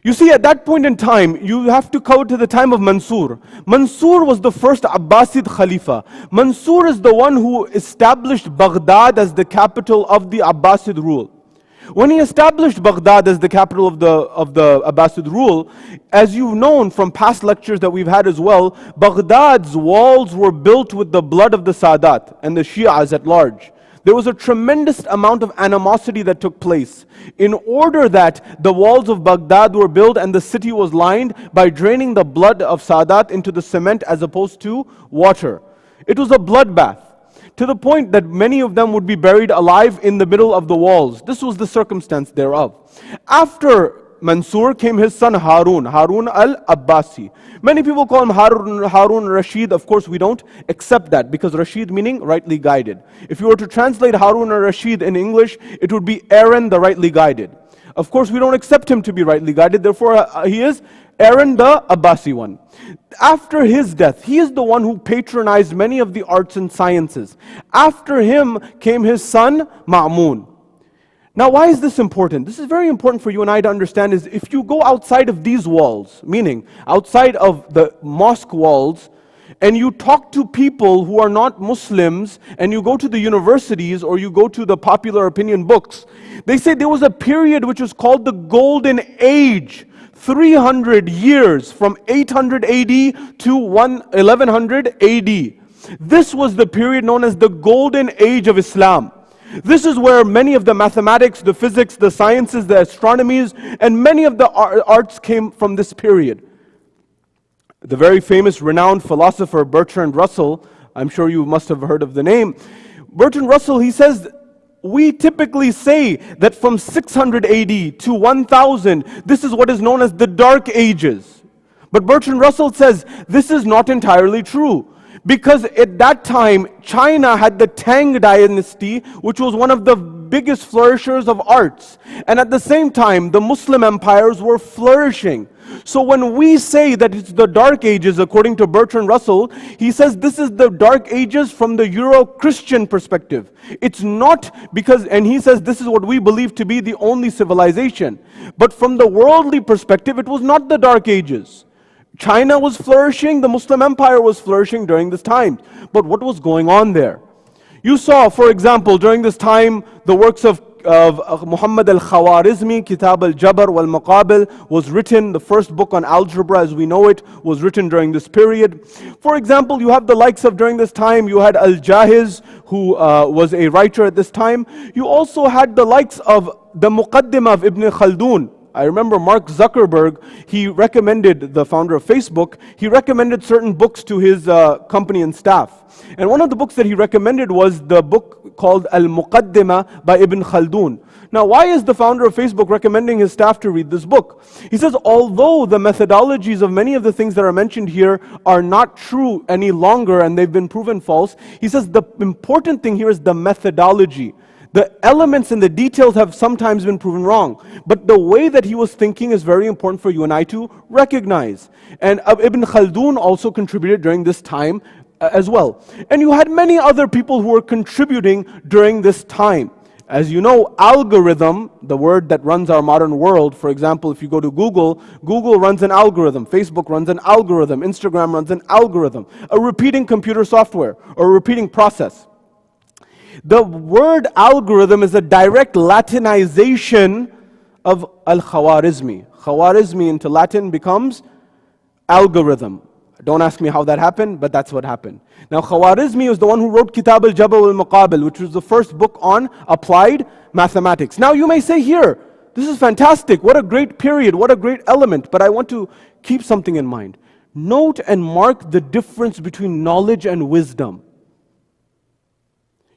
You see, at that point in time, you have to go to the time of Mansur. Mansur was the first Abbasid Khalifa. Mansur is the one who established Baghdad as the capital of the Abbasid rule. When he established Baghdad as the capital of the Abbasid rule, as you've known from past lectures that we've had as well, Baghdad's walls were built with the blood of the Sadat and the Shi'as at large. There was a tremendous amount of animosity that took place. In order that the walls of Baghdad were built and the city was lined by draining the blood of Sadat into the cement as opposed to water. It was a bloodbath, to the point that many of them would be buried alive in the middle of the walls. This was the circumstance thereof. After Mansur came his son Harun al-Abbasi. Many people call him Harun Rashid. Of course, we don't accept that, because Rashid meaning rightly guided. If you were to translate Harun al-Rashid in English, it would be Aaron the rightly guided. Of course, we don't accept him to be rightly guided. Therefore, he is Aaron the Abbasi one. After his death, he is the one who patronized many of the arts and sciences. After him came his son Ma'mun. Now, why is this important? This is very important for you and I to understand. Is if you go outside of these walls, meaning outside of the mosque walls, and you talk to people who are not Muslims, and you go to the universities or you go to the popular opinion books, they say there was a period which is called the Golden Age, 300 years from 800 AD to 1100 AD. This was the period known as the Golden Age of Islam. This is where many of the mathematics, the physics, the sciences, the astronomies, and many of the arts came from this period. The very famous, renowned philosopher Bertrand Russell, I'm sure you must have heard of the name. Bertrand Russell, he says, we typically say that from 600 AD to 1000, this is what is known as the Dark Ages. But Bertrand Russell says this is not entirely true. Because at that time, China had the Tang dynasty, which was one of the biggest flourishers of arts. And at the same time, the Muslim empires were flourishing. So when we say that it's the Dark Ages, according to Bertrand Russell, he says this is the Dark Ages from the Euro-Christian perspective. It's not because, and he says this is what we believe to be the only civilization. But from the worldly perspective, it was not the Dark Ages. China was flourishing, the Muslim empire was flourishing during this time. But what was going on there? You saw, for example, during this time, the works of Muhammad al-Khawarizmi, Kitab al-Jabr wal-Maqabil was written. The first book on algebra as we know it was written during this period. For example, you have the likes of, during this time, you had al-Jahiz, who was a writer at this time. You also had the likes of the Muqaddimah of Ibn Khaldun. I remember Mark Zuckerberg, he recommended, the founder of Facebook, he recommended certain books to his company and staff. And one of the books that he recommended was the book called Al-Muqaddimah by Ibn Khaldun. Now, why is the founder of Facebook recommending his staff to read this book? He says, although the methodologies of many of the things that are mentioned here are not true any longer and they've been proven false, he says the important thing here is the methodology. The elements and the details have sometimes been proven wrong. But the way that he was thinking is very important for you and I to recognize. And Ibn Khaldun also contributed during this time as well. And you had many other people who were contributing during this time. As you know, algorithm, the word that runs our modern world, for example, if you go to Google, Google runs an algorithm, Facebook runs an algorithm, Instagram runs an algorithm, a repeating computer software, or a repeating process. The word algorithm is a direct Latinization of al-Khawarizmi. Khawarizmi into Latin becomes algorithm. Don't ask me how that happened, but that's what happened. Now, Khawarizmi was the one who wrote Kitab al-Jabr wal-Maqabil, which was the first book on applied mathematics. Now, you may say here, this is fantastic, what a great period, what a great element, but I want to keep something in mind. Note and mark the difference between knowledge and wisdom.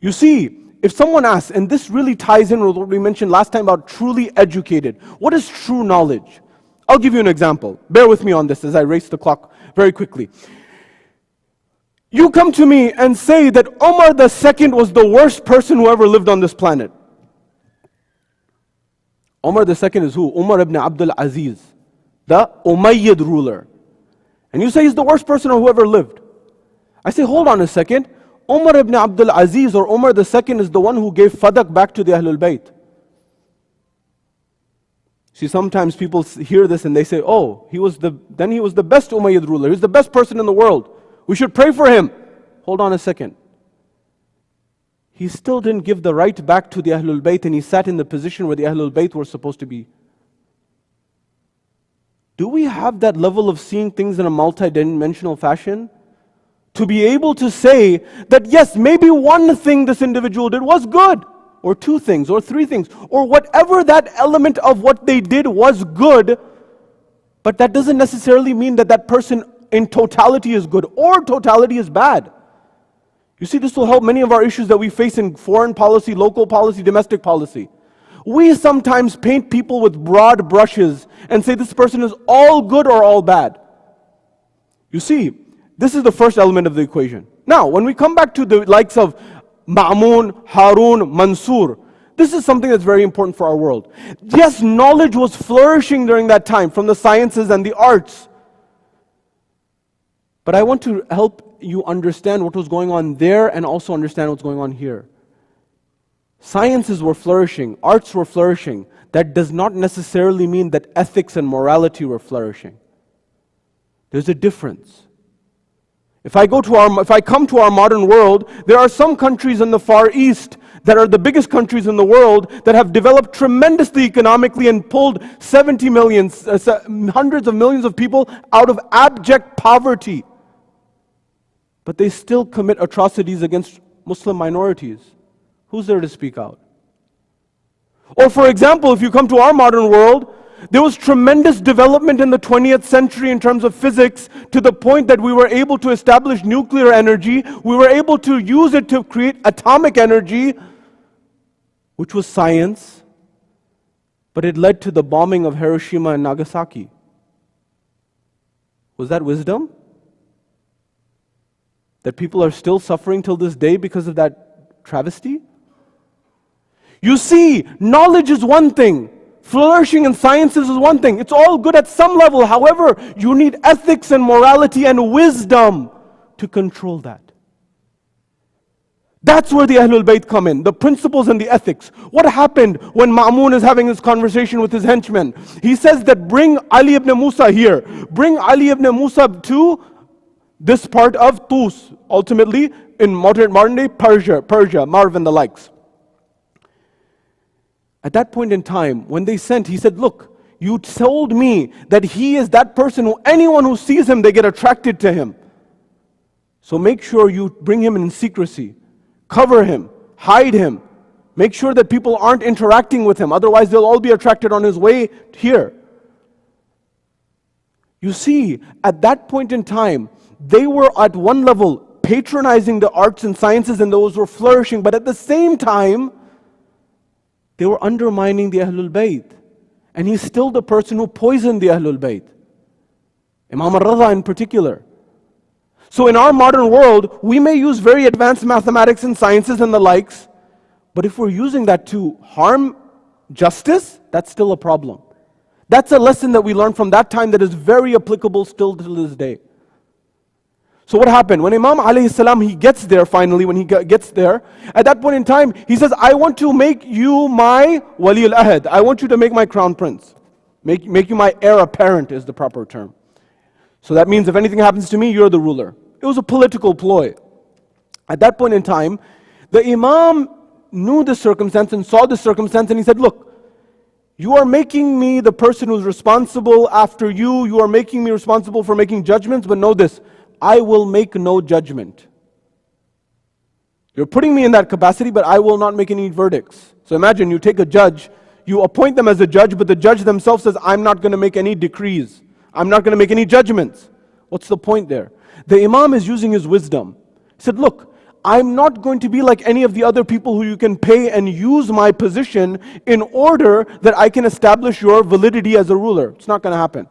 You see, if someone asks, and this really ties in with what we mentioned last time about truly educated, what is true knowledge? I'll give you an example. Bear with me on this as I race the clock very quickly. You come to me and say that Umar II was the worst person who ever lived on this planet. Umar II is who? Umar ibn Abdul Aziz, the Umayyad ruler. And you say he's the worst person who ever lived. I say, hold on a second. Umar ibn Abdul Aziz or Umar II is the one who gave Fadak back to the Ahlul Bayt. See, sometimes people hear this and they say, oh, he was the best Umayyad ruler. He's the best person in the world. We should pray for him. Hold on a second. He still didn't give the right back to the Ahlul Bayt, and he sat in the position where the Ahlul Bayt were supposed to be. Do we have that level of seeing things in a multi-dimensional fashion? To be able to say that yes, maybe one thing this individual did was good, or two things, or three things, or whatever that element of what they did was good, but that doesn't necessarily mean that that person in totality is good, or totality is bad. You see, this will help many of our issues that we face in foreign policy, local policy, domestic policy. We sometimes paint people with broad brushes and say this person is all good or all bad. You see, this is the first element of the equation. Now, when we come back to the likes of Ma'mun, Harun, Mansur, this is something that's very important for our world. Yes, knowledge was flourishing during that time from the sciences and the arts. But I want to help you understand what was going on there and also understand what's going on here. Sciences were flourishing, arts were flourishing. That does not necessarily mean that ethics and morality were flourishing. There's a difference. If I come to our modern world, there are some countries in the Far East that are the biggest countries in the world that have developed tremendously economically and pulled 70 million, hundreds of millions of people out of abject poverty. But they still commit atrocities against Muslim minorities. Who's there to speak out? Or for example, if you come to our modern world, there was tremendous development in the 20th century in terms of physics to the point that we were able to establish nuclear energy. We were able to use it to create atomic energy, which was science, but it led to the bombing of Hiroshima and Nagasaki. Was that wisdom? That people are still suffering till this day because of that travesty? You see, knowledge is one thing. Flourishing in sciences is one thing. It's all good at some level. However, you need ethics and morality and wisdom to control that. That's where the Ahlul Bayt come in, the principles and the ethics. What happened when Ma'mun is having this conversation with his henchmen? He says that bring Ali ibn Musa here. Bring Ali ibn Musa to this part of Tus, ultimately in modern day Persia, Marv and the likes. At that point in time, when they sent, he said, look, you told me that he is that person who anyone who sees him, they get attracted to him. So make sure you bring him in secrecy. Cover him, hide him. Make sure that people aren't interacting with him. Otherwise, they'll all be attracted on his way here. You see, at that point in time, they were at one level patronizing the arts and sciences and those were flourishing. But at the same time, they were undermining the Ahlul Bayt. And he's still the person who poisoned the Ahlul Bayt. Imam al-Ridha in particular. So in our modern world, we may use very advanced mathematics and sciences and the likes, but if we're using that to harm justice, that's still a problem. That's a lesson that we learned from that time that is very applicable still to this day. So what happened? When Imam alayhi salam, he gets there finally, when he gets there, at that point in time, he says, I want to make you my wali al-ahad. I want you to make my crown prince. Make you my heir apparent is the proper term. So that means if anything happens to me, you're the ruler. It was a political ploy. At that point in time, the Imam knew the circumstance and saw the circumstance and he said, look, you are making me the person who's responsible after you. You are making me responsible for making judgments, but know this, I will make no judgment. You're putting me in that capacity, but I will not make any verdicts. So imagine you take a judge, you appoint them as a judge, but the judge themselves says, I'm not going to make any decrees. I'm not going to make any judgments. What's the point there? The Imam is using his wisdom. He said, look, I'm not going to be like any of the other people who you can pay and use my position in order that I can establish your validity as a ruler. It's not going to happen.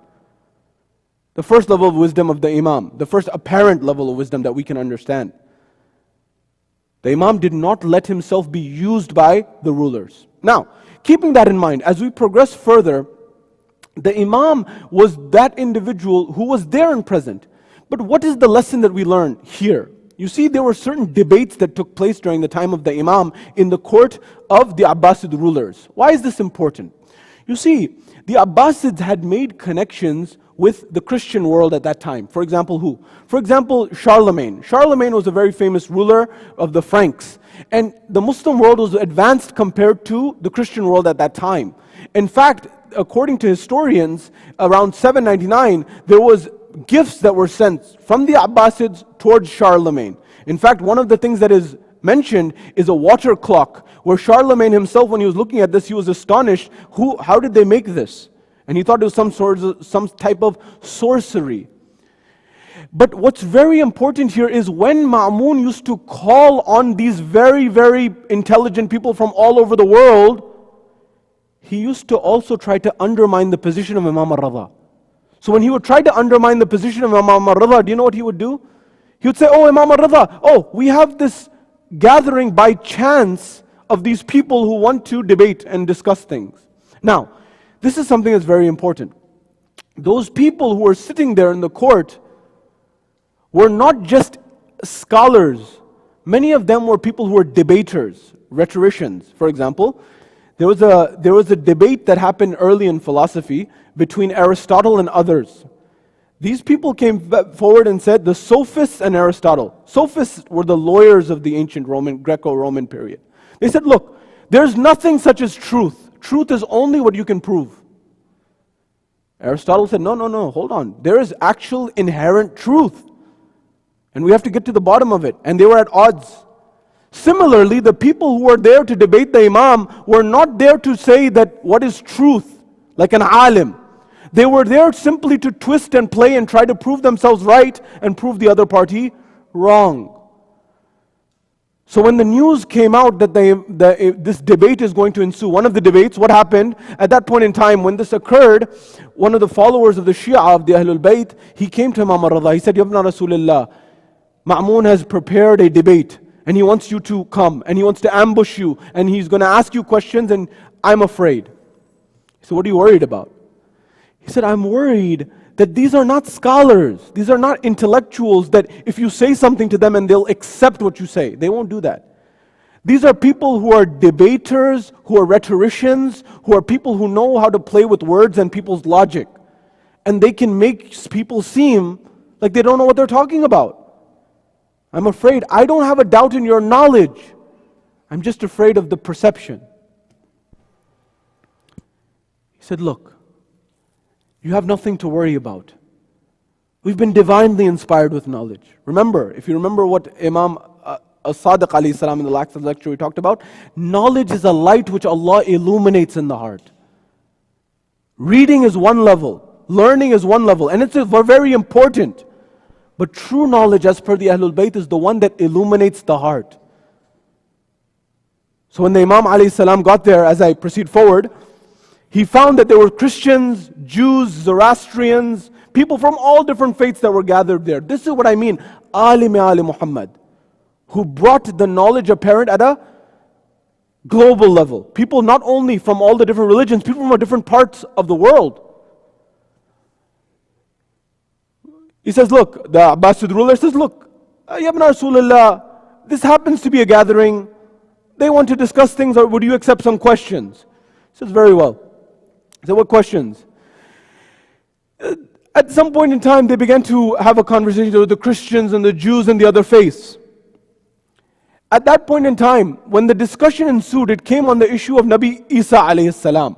The first level of wisdom of the Imam, the first apparent level of wisdom that we can understand. The Imam did not let himself be used by the rulers. Now, keeping that in mind, as we progress further, the Imam was that individual who was there and present. But what is the lesson that we learn here? You see, there were certain debates that took place during the time of the Imam in the court of the Abbasid rulers. Why is this important? You see, the Abbasids had made connections with the Christian world at that time. For example, who? For example, Charlemagne. Charlemagne was a very famous ruler of the Franks. And the Muslim world was advanced compared to the Christian world at that time. In fact, according to historians, around 799, there was gifts that were sent from the Abbasids towards Charlemagne. In fact, one of the things that is mentioned is a water clock, where Charlemagne himself, when he was looking at this, he was astonished. How did they make this? And he thought it was some type of sorcery. But what's very important here is when Ma'mun used to call on these very, very intelligent people from all over the world, he used to also try to undermine the position of Imam al-Ridha. So when he would try to undermine the position of Imam al-Ridha, do you know what he would do? He would say, oh, Imam al-Ridha, oh, we have this gathering by chance of these people who want to debate and discuss things. Now, this is something that's very important. Those people who were sitting there in the court were not just scholars. Many of them were people who were debaters, rhetoricians. For example, there was a debate that happened early in philosophy between Aristotle and others. These people came forward and said, the sophists and Aristotle. Sophists were the lawyers of the ancient Greco-Roman period. They said, look, there's nothing such as truth. Truth is only what you can prove. Aristotle said, no, hold on. There is actual inherent truth. And we have to get to the bottom of it. And they were at odds. Similarly, the people who were there to debate the Imam were not there to say that what is truth, like an alim. They were there simply to twist and play and try to prove themselves right and prove the other party wrong. So when the news came out that this debate is going to ensue, one of the debates, what happened? At that point in time, when this occurred, one of the followers of the Shia, of the Ahlul Bayt, he came to Imam al-Ridha. He said, Ya ibn Rasulullah, Ma'mun has prepared a debate and he wants you to come and he wants to ambush you and he's going to ask you questions and I'm afraid. He said, what are you worried about? He said, I'm worried that these are not scholars. These are not intellectuals that if you say something to them and they'll accept what you say. They won't do that. These are people who are debaters, who are rhetoricians, who are people who know how to play with words and people's logic. And they can make people seem like they don't know what they're talking about. I'm afraid. I don't have a doubt in your knowledge. I'm just afraid of the perception. He said, look, you have nothing to worry about. We've been divinely inspired with knowledge. Remember, if you remember what Imam As-Sadiq alayhi salam in the last lecture we talked about, knowledge is a light which Allah illuminates in the heart. Reading is one level, learning is one level, and it's very important. But true knowledge, as per the Ahlul Bayt, is the one that illuminates the heart. So when the Imam alayhi salam got there, as I proceed forward, he found that there were Christians, Jews, Zoroastrians, people from all different faiths that were gathered there. This is what I mean, Alim Ali Muhammad, who brought the knowledge apparent at a global level. People not only from all the different religions, people from different parts of the world. He says, look, the Abbasid ruler says, look, Ya ibn Rasulullah, this happens to be a gathering. They want to discuss things, or would you accept some questions? He says, very well. He said, what questions? At some point in time, they began to have a conversation with the Christians and the Jews and the other faiths. At that point in time, when the discussion ensued, it came on the issue of Nabi Isa alayhi salam.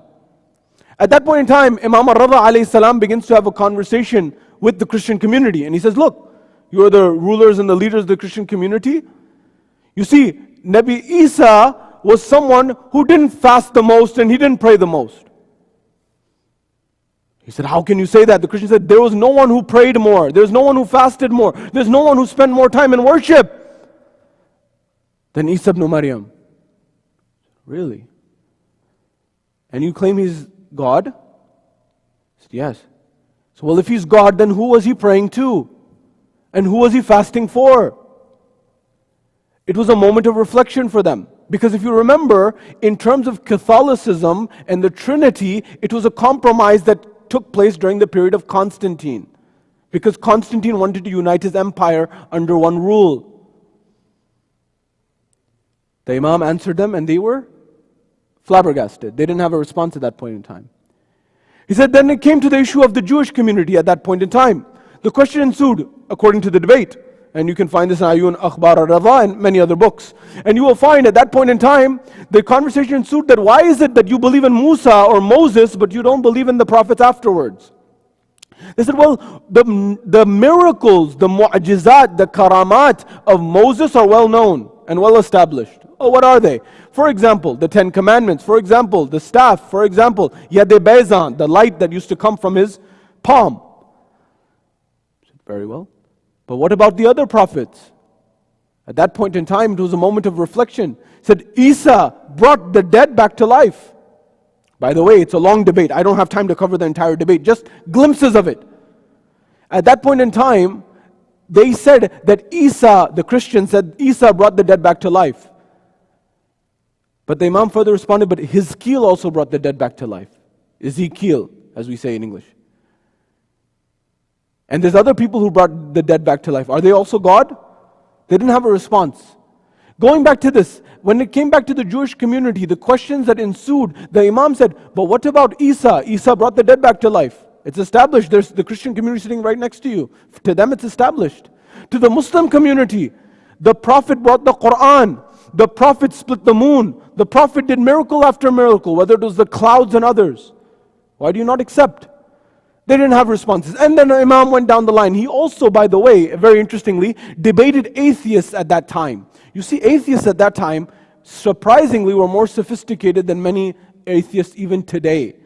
At that point in time, Imam al-Ridha alayhi salam begins to have a conversation with the Christian community. And he says, look, you are the rulers and the leaders of the Christian community. You see, Nabi Isa was someone who didn't fast the most and he didn't pray the most. He said, how can you say that? The Christian said, there was no one who prayed more. There's no one who fasted more. There's no one who spent more time in worship than Isa ibn Maryam. Really? And you claim he's God? He said, yes. So, well, if he's God, then who was he praying to? And who was he fasting for? It was a moment of reflection for them. Because if you remember, in terms of Catholicism and the Trinity, it was a compromise that took place during the period of Constantine. Because Constantine wanted to unite his empire under one rule. The Imam answered them and they were flabbergasted. They didn't have a response at that point in time. He said, then it came to the issue of the Jewish community at that point in time. The question ensued, according to the debate. And you can find this in Ayun, Akhbar al-Ridha and many other books. And you will find at that point in time, the conversation ensued that why is it that you believe in Musa or Moses, but you don't believe in the prophets afterwards? They said, well, the miracles, the mu'ajizat, the karamat of Moses are well known and well established. Oh, what are they? For example, the 10 Commandments. For example, the staff. For example, Yad-e Bayzan, the light that used to come from his palm. Very well. But what about the other prophets? At that point in time, it was a moment of reflection. It said, Isa brought the dead back to life. By the way, it's a long debate. I don't have time to cover the entire debate, just glimpses of it. At that point in time, they said that Isa, the Christians said, Isa brought the dead back to life. But the Imam further responded, but Hizkiel also brought the dead back to life. Ezekiel, as we say in English. And there's other people who brought the dead back to life. Are they also God? They didn't have a response. Going back to this, when it came back to the Jewish community, the questions that ensued, the Imam said, but what about Isa? Isa brought the dead back to life. It's established. There's the Christian community sitting right next to you. To them it's established. To the Muslim community, the Prophet brought the Quran. The Prophet split the moon. The Prophet did miracle after miracle, whether it was the clouds and others. Why do you not accept? They didn't have responses. And then the Imam went down the line. He also, by the way, very interestingly, debated atheists at that time. You see, atheists at that time, surprisingly, were more sophisticated than many atheists even today,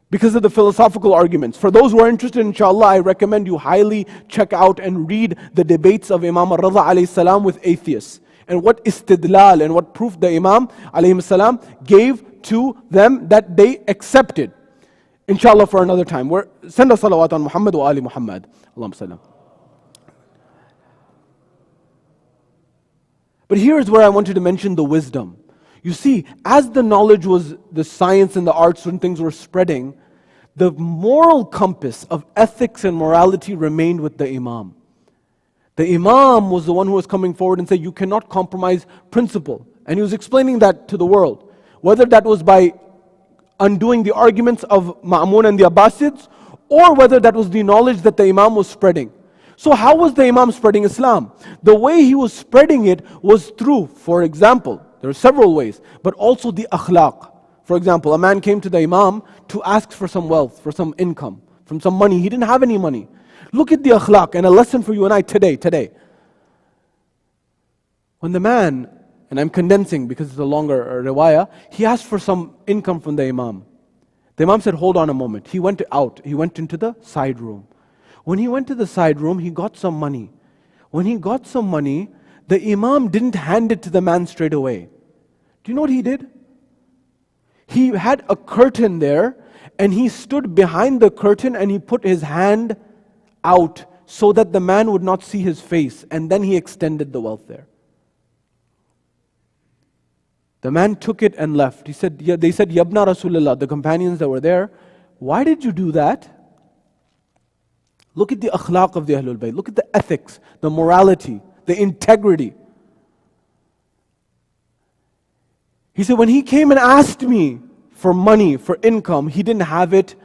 because of the philosophical arguments. For those who are interested, inshallah, I recommend you highly check out and read the debates of Imam Ridha alayhi salam with atheists, and what istidlal and what proof the Imam alayhi salam gave to them that they accepted. Inshallah, for another time. Send a salawat on Muhammad wa ali Muhammad. Allahumma sallam. But here's where I wanted to mention the wisdom. You see, as the knowledge was, the science and the arts and things were spreading, the moral compass of ethics and morality remained with the Imam. The Imam was the one who was coming forward and said, you cannot compromise principle. And he was explaining that to the world. Whether that was by undoing the arguments of Ma'mun and the Abbasids, or whether that was the knowledge that the Imam was spreading. So how was the Imam spreading Islam? The way he was spreading it was through, for example, there are several ways, but also the akhlaq. For example, a man came to the Imam to ask for some wealth, for some income, from some money. He didn't have any money. Look at the akhlaq, and a lesson for you and I today. When the man, and I'm condensing because it's a longer riwayah, he asked for some income from the Imam. The Imam said, hold on a moment. He went out. He went into the side room. When he went to the side room, he got some money. When he got some money, the Imam didn't hand it to the man straight away. Do you know what he did? He had a curtain there, and he stood behind the curtain and he put his hand out so that the man would not see his face, and then he extended the wealth there. The man took it and left. They said, Yabna Rasulullah, the companions that were there, why did you do that? Look at the akhlaq of the Ahlul Bayt. Look at the ethics, the morality, the integrity. He said, when he came and asked me for money, for income, he didn't have it.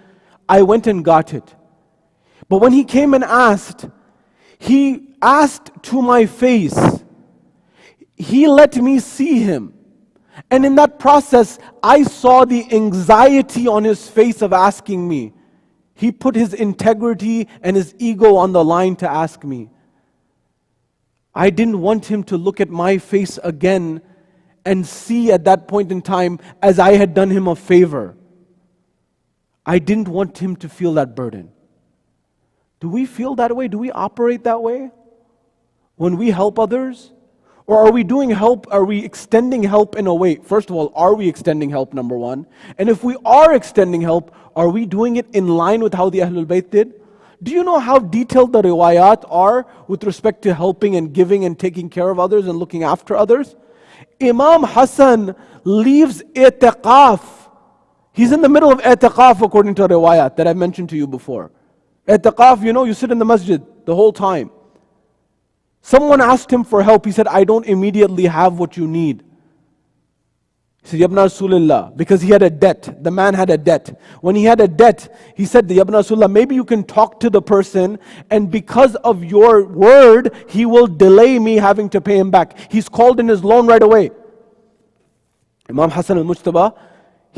I went and got it. But when he came and asked, he asked to my face. He let me see him. And in that process, I saw the anxiety on his face of asking me. He put his integrity and his ego on the line to ask me. I didn't want him to look at my face again and see at that point in time as I had done him a favor. I didn't want him to feel that burden. Do we feel that way? Do we operate that way when we help others? Or are we doing help? Are we extending help in a way? First of all, are we extending help, number one? And if we are extending help, are we doing it in line with how the Ahlul Bayt did? Do you know how detailed the riwayat are with respect to helping and giving and taking care of others and looking after others? Imam Hassan leaves i'tiqaf. He's in the middle of i'tiqaf according to a riwayat that I mentioned to you before. I'tiqaf, you sit in the masjid the whole time. Someone asked him for help. He said, I don't immediately have what you need. He said, Yabna Rasulullah, because he had a debt. The man had a debt. When he had a debt, he said, Yabna Rasulullah, maybe you can talk to the person, and because of your word, he will delay me having to pay him back. He's called in his loan right away. Imam Hassan al-Mujtaba,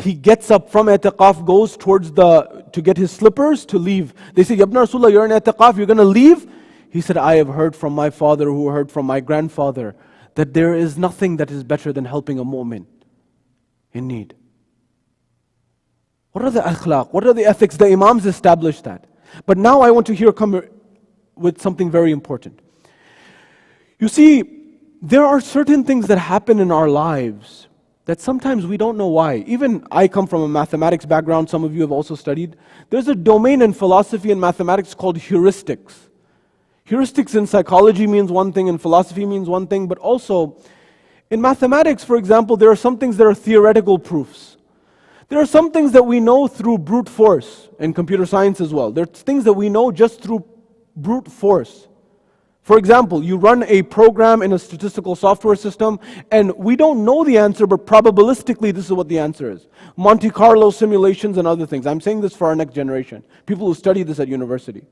he gets up from i'tiqaf, goes towards to get his slippers to leave. They say, Yabna Rasulullah, you're in i'tiqaf, you're going to leave? He said, I have heard from my father, who heard from my grandfather, that there is nothing that is better than helping a mu'min in need. What are the akhlaq? What are the ethics? The Imams established that. But now I want to come with something very important. You see, there are certain things that happen in our lives that sometimes we don't know why. Even I come from a mathematics background, some of you have also studied. There's a domain in philosophy and mathematics called heuristics. Heuristics in psychology means one thing, in philosophy means one thing, but also in mathematics, for example, there are some things that are theoretical proofs. There are some things that we know through brute force, in computer science as well. There are things that we know just through brute force. For example, you run a program in a statistical software system, and we don't know the answer, but probabilistically this is what the answer is. Monte Carlo simulations and other things. I'm saying this for our next generation, people who study this at university.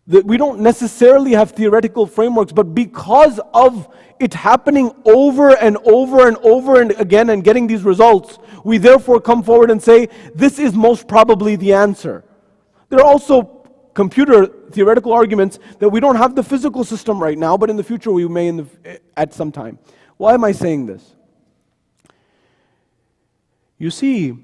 We don't necessarily have theoretical frameworks, but because of it happening over and over and over and again and getting these results, we therefore come forward and say, this is most probably the answer. There are also computer theoretical arguments that we don't have the physical system right now, but in the future we may at some time. Why am I saying this? You see,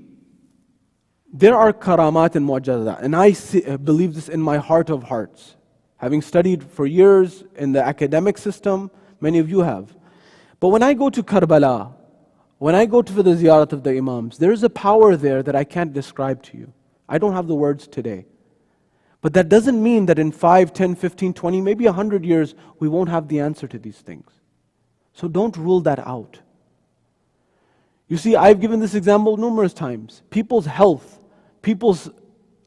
there are karamat and mu'jizat, and I believe this in my heart of hearts. Having studied for years in the academic system, many of you have. But when I go to Karbala, when I go to the ziyarat of the Imams, there is a power there that I can't describe to you. I don't have the words today. But that doesn't mean that in 5, 10, 15, 20, maybe 100 years, we won't have the answer to these things. So don't rule that out. You see, I've given this example numerous times. People's health, people's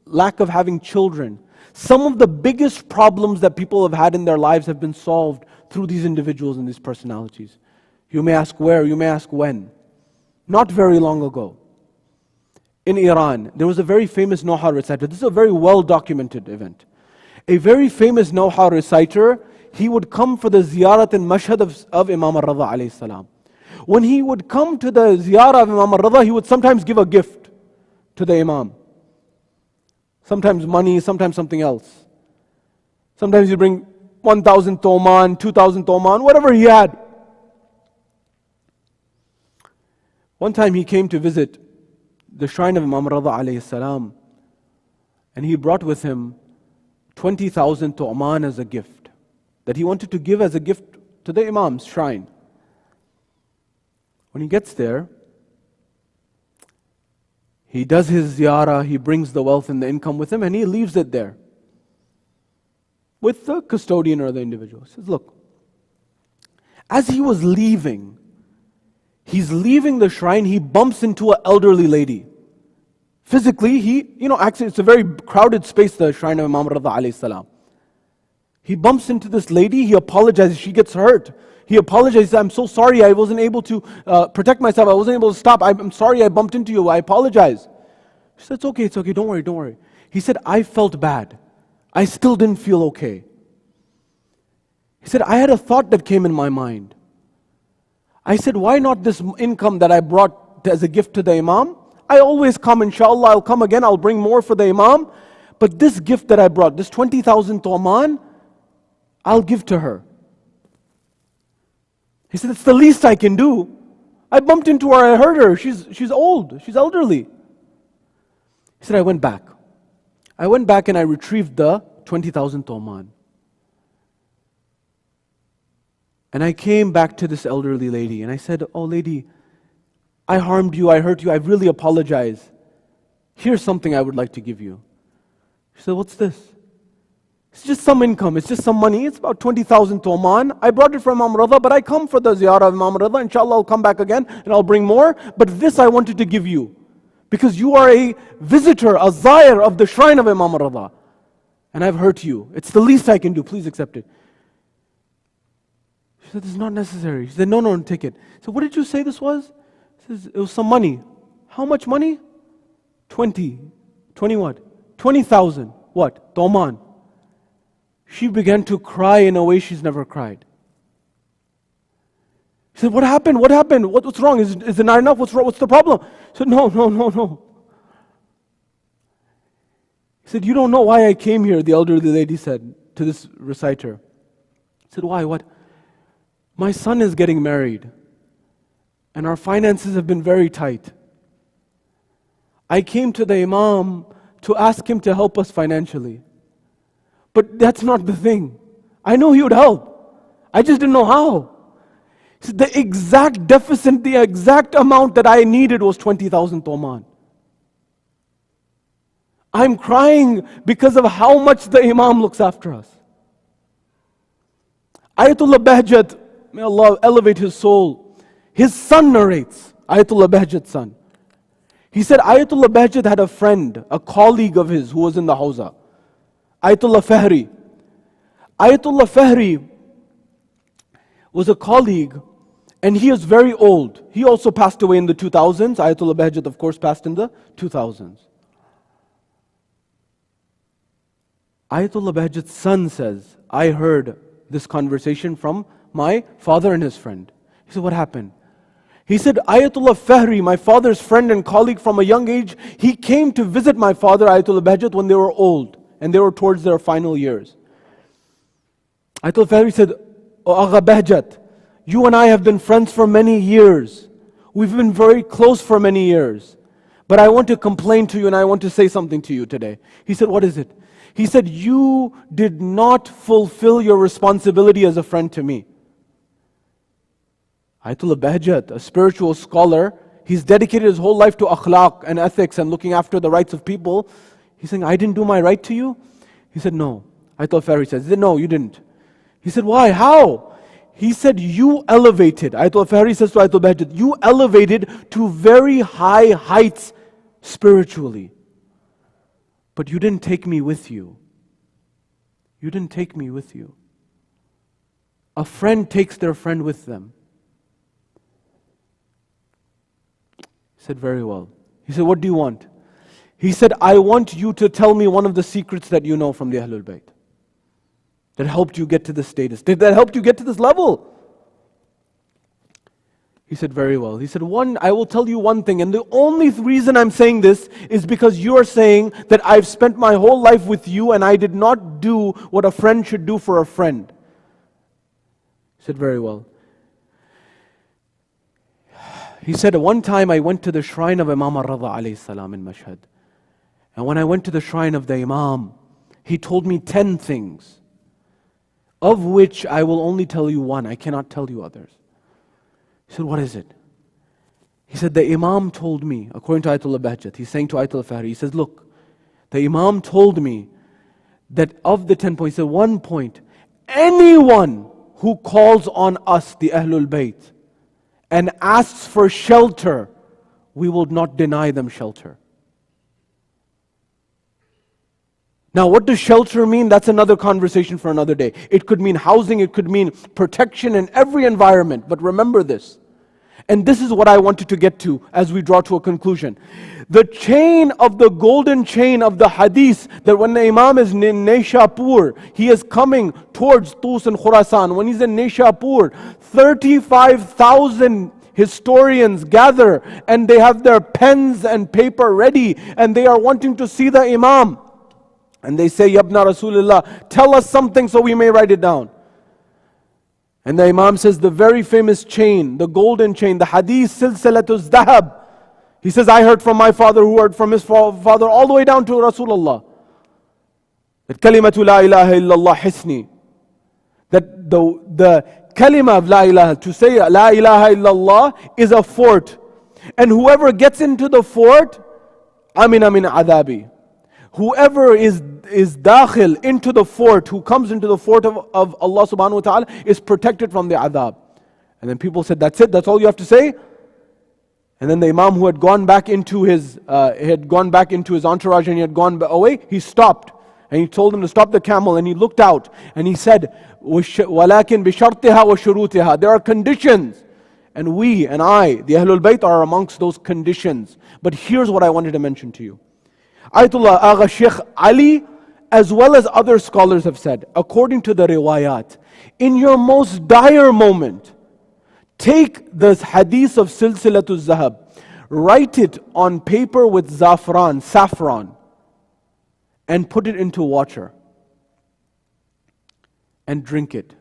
lack of having children. Some of the biggest problems that people have had in their lives have been solved through these individuals and these personalities. You may ask where, you may ask when. Not very long ago, in Iran, there was a very famous Noha reciter. This is a very well-documented event. A very famous Noha reciter, he would come for the ziyarat and mashhad of Imam al-Ridha alayhi salam. When he would come to the ziyarah of Imam al-Ridha, he would sometimes give a gift to the Imam. Sometimes money, sometimes something else. Sometimes you bring 1,000 toman, 2,000 toman, whatever he had. One time he came to visit the shrine of Imam Ridha alayhi salam, and he brought with him 20,000 toman as a gift that he wanted to give as a gift to the Imam's shrine. When he gets there, he does his ziyarah, he brings the wealth and the income with him, and he leaves it there with the custodian or the individual. He says, look, as he was leaving, he's leaving the shrine, he bumps into an elderly lady. Physically, actually it's a very crowded space, the shrine of Imam Ridha alayhi salam. He bumps into this lady, he apologizes, she gets hurt. He apologizes, I'm so sorry, I wasn't able to protect myself, I wasn't able to stop, I'm sorry I bumped into you, I apologize. She said, it's okay, don't worry. He said, I felt bad. I still didn't feel okay. He said, I had a thought that came in my mind. I said, why not this income that I brought as a gift to the Imam? I always come, inshallah, I'll come again, I'll bring more for the Imam. But this gift that I brought, this 20,000 toman, I'll give to her. He said, it's the least I can do. I bumped into her, I heard her, she's old, she's elderly. He said, I went back and I retrieved the 20,000 toman. And I came back to this elderly lady and I said, oh lady, I harmed you, I hurt you, I really apologize. Here's something I would like to give you. She said, what's this? It's just some income, it's just some money, it's about 20,000 toman. I brought it from Imam Ridha, but I come for the ziyarah of Imam Ridha. Inshallah, I'll come back again and I'll bring more. But this I wanted to give you, because you are a visitor, a zayir of the shrine of Imam Ridha. And I've hurt you. It's the least I can do, please accept it. She said, this is not necessary. She said, no, take it. So what did you say this was? He says, it was some money. How much money? 20 what? 20,000. What? Toman. She began to cry in a way she's never cried. He said, what happened? What happened? What's wrong? Is it not enough? What's wrong? What's the problem? He said, no. He said, you don't know why I came here, the elderly lady said to this reciter. He said, why? What? My son is getting married, and our finances have been very tight. I came to the Imam to ask him to help us financially. But that's not the thing. I know he would help. I just didn't know how. He said, the exact deficit, the exact amount that I needed was 20,000 toman. I'm crying because of how much the Imam looks after us. Ayatollah Bahjat, may Allah elevate his soul, his son narrates, Ayatollah Bahjat's son. He said Ayatollah Bahjat had a friend, a colleague of his who was in the Hawza, Ayatollah Fahri. Ayatollah Fahri was a colleague, and he is very old. He also passed away in the 2000s. Ayatollah Bahjat, of course, passed in the 2000s. Ayatollah Bahjat's son says, I heard this conversation from my father and his friend. He said, what happened? He said, Ayatollah Fahri, my father's friend and colleague from a young age, he came to visit my father, Ayatollah Bahjat, when they were old, and they were towards their final years. Ayatollah Fahri said, Oh Agha Bahjat, you and I have been friends for many years. We've been very close for many years. But I want to complain to you and I want to say something to you today. He said, what is it? He said, you did not fulfill your responsibility as a friend to me. Ayatollah Bahjat, a spiritual scholar, he's dedicated his whole life to akhlaq and ethics and looking after the rights of people. He's saying, I didn't do my right to you? He said, no. Ayatollah Fahri says, no, you didn't. He said, why? How? He said, you elevated. Ayatollah Fahri says to Ayatollah Bahjat, you elevated to very high heights spiritually. But you didn't take me with you. You didn't take me with you. A friend takes their friend with them. He said, very well. He said, what do you want? He said, I want you to tell me one of the secrets that you know from the Ahlul Bayt that helped you get to this status, that helped you get to this level. He said, very well. He said, I will tell you one thing, and the only reason I'm saying this is because you are saying that I've spent my whole life with you and I did not do what a friend should do for a friend. He said, very well. He said, one time I went to the shrine of Imam Ridha alayhi salam in Masjid. And when I went to the shrine of the Imam, he told me 10 things, of which I will only tell you one. I cannot tell you others. He said, what is it? He said, the Imam told me, according to Ayatollah Bahjat, he's saying to Ayatollah Fahri, he says, look, the Imam told me that of the 10 points, he said, 1 point, anyone who calls on us, the Ahlul Bayt, and asks for shelter, we will not deny them shelter. Now, what does shelter mean? That's another conversation for another day. It could mean housing, it could mean protection in every environment. But remember this, and this is what I wanted to get to as we draw to a conclusion. The chain of the golden chain of the hadith, that when the Imam is in Nishapur, he is coming towards Tus and Khurasan. When he's in Nishapur, 35,000 historians gather and they have their pens and paper ready and they are wanting to see the Imam. And they say, Yabna Rasulullah, tell us something so we may write it down. And the Imam says, the very famous chain, the golden chain, the hadith silsilatul dhahab. He says, I heard from my father who heard from his father all the way down to Rasulullah. That kalimatu la ilaha illallah hisni. That the kalima of la ilaha, to say la ilaha illallah is a fort. And whoever gets into the fort, amina min adabi. Whoever is dakhil into the fort, who comes into the fort of Allah subhanahu wa ta'ala, is protected from the adhab. And then people said, that's it, that's all you have to say? And then the Imam, who had gone back into his entourage and he had gone away, he stopped. And he told him to stop the camel, and he looked out and he said, وَلَكِنْ بِشَرْطِهَا وَشُرُوتِهَا. There are conditions And we and I, the Ahlul Bayt, are amongst those conditions. But here's what I wanted to mention to you. Ayatollah Agha Sheikh Ali, as well as other scholars have said, according to the riwayat, in your most dire moment, take the hadith of Silsilatul Zahab, write it on paper with saffron, and put it into water, and drink it.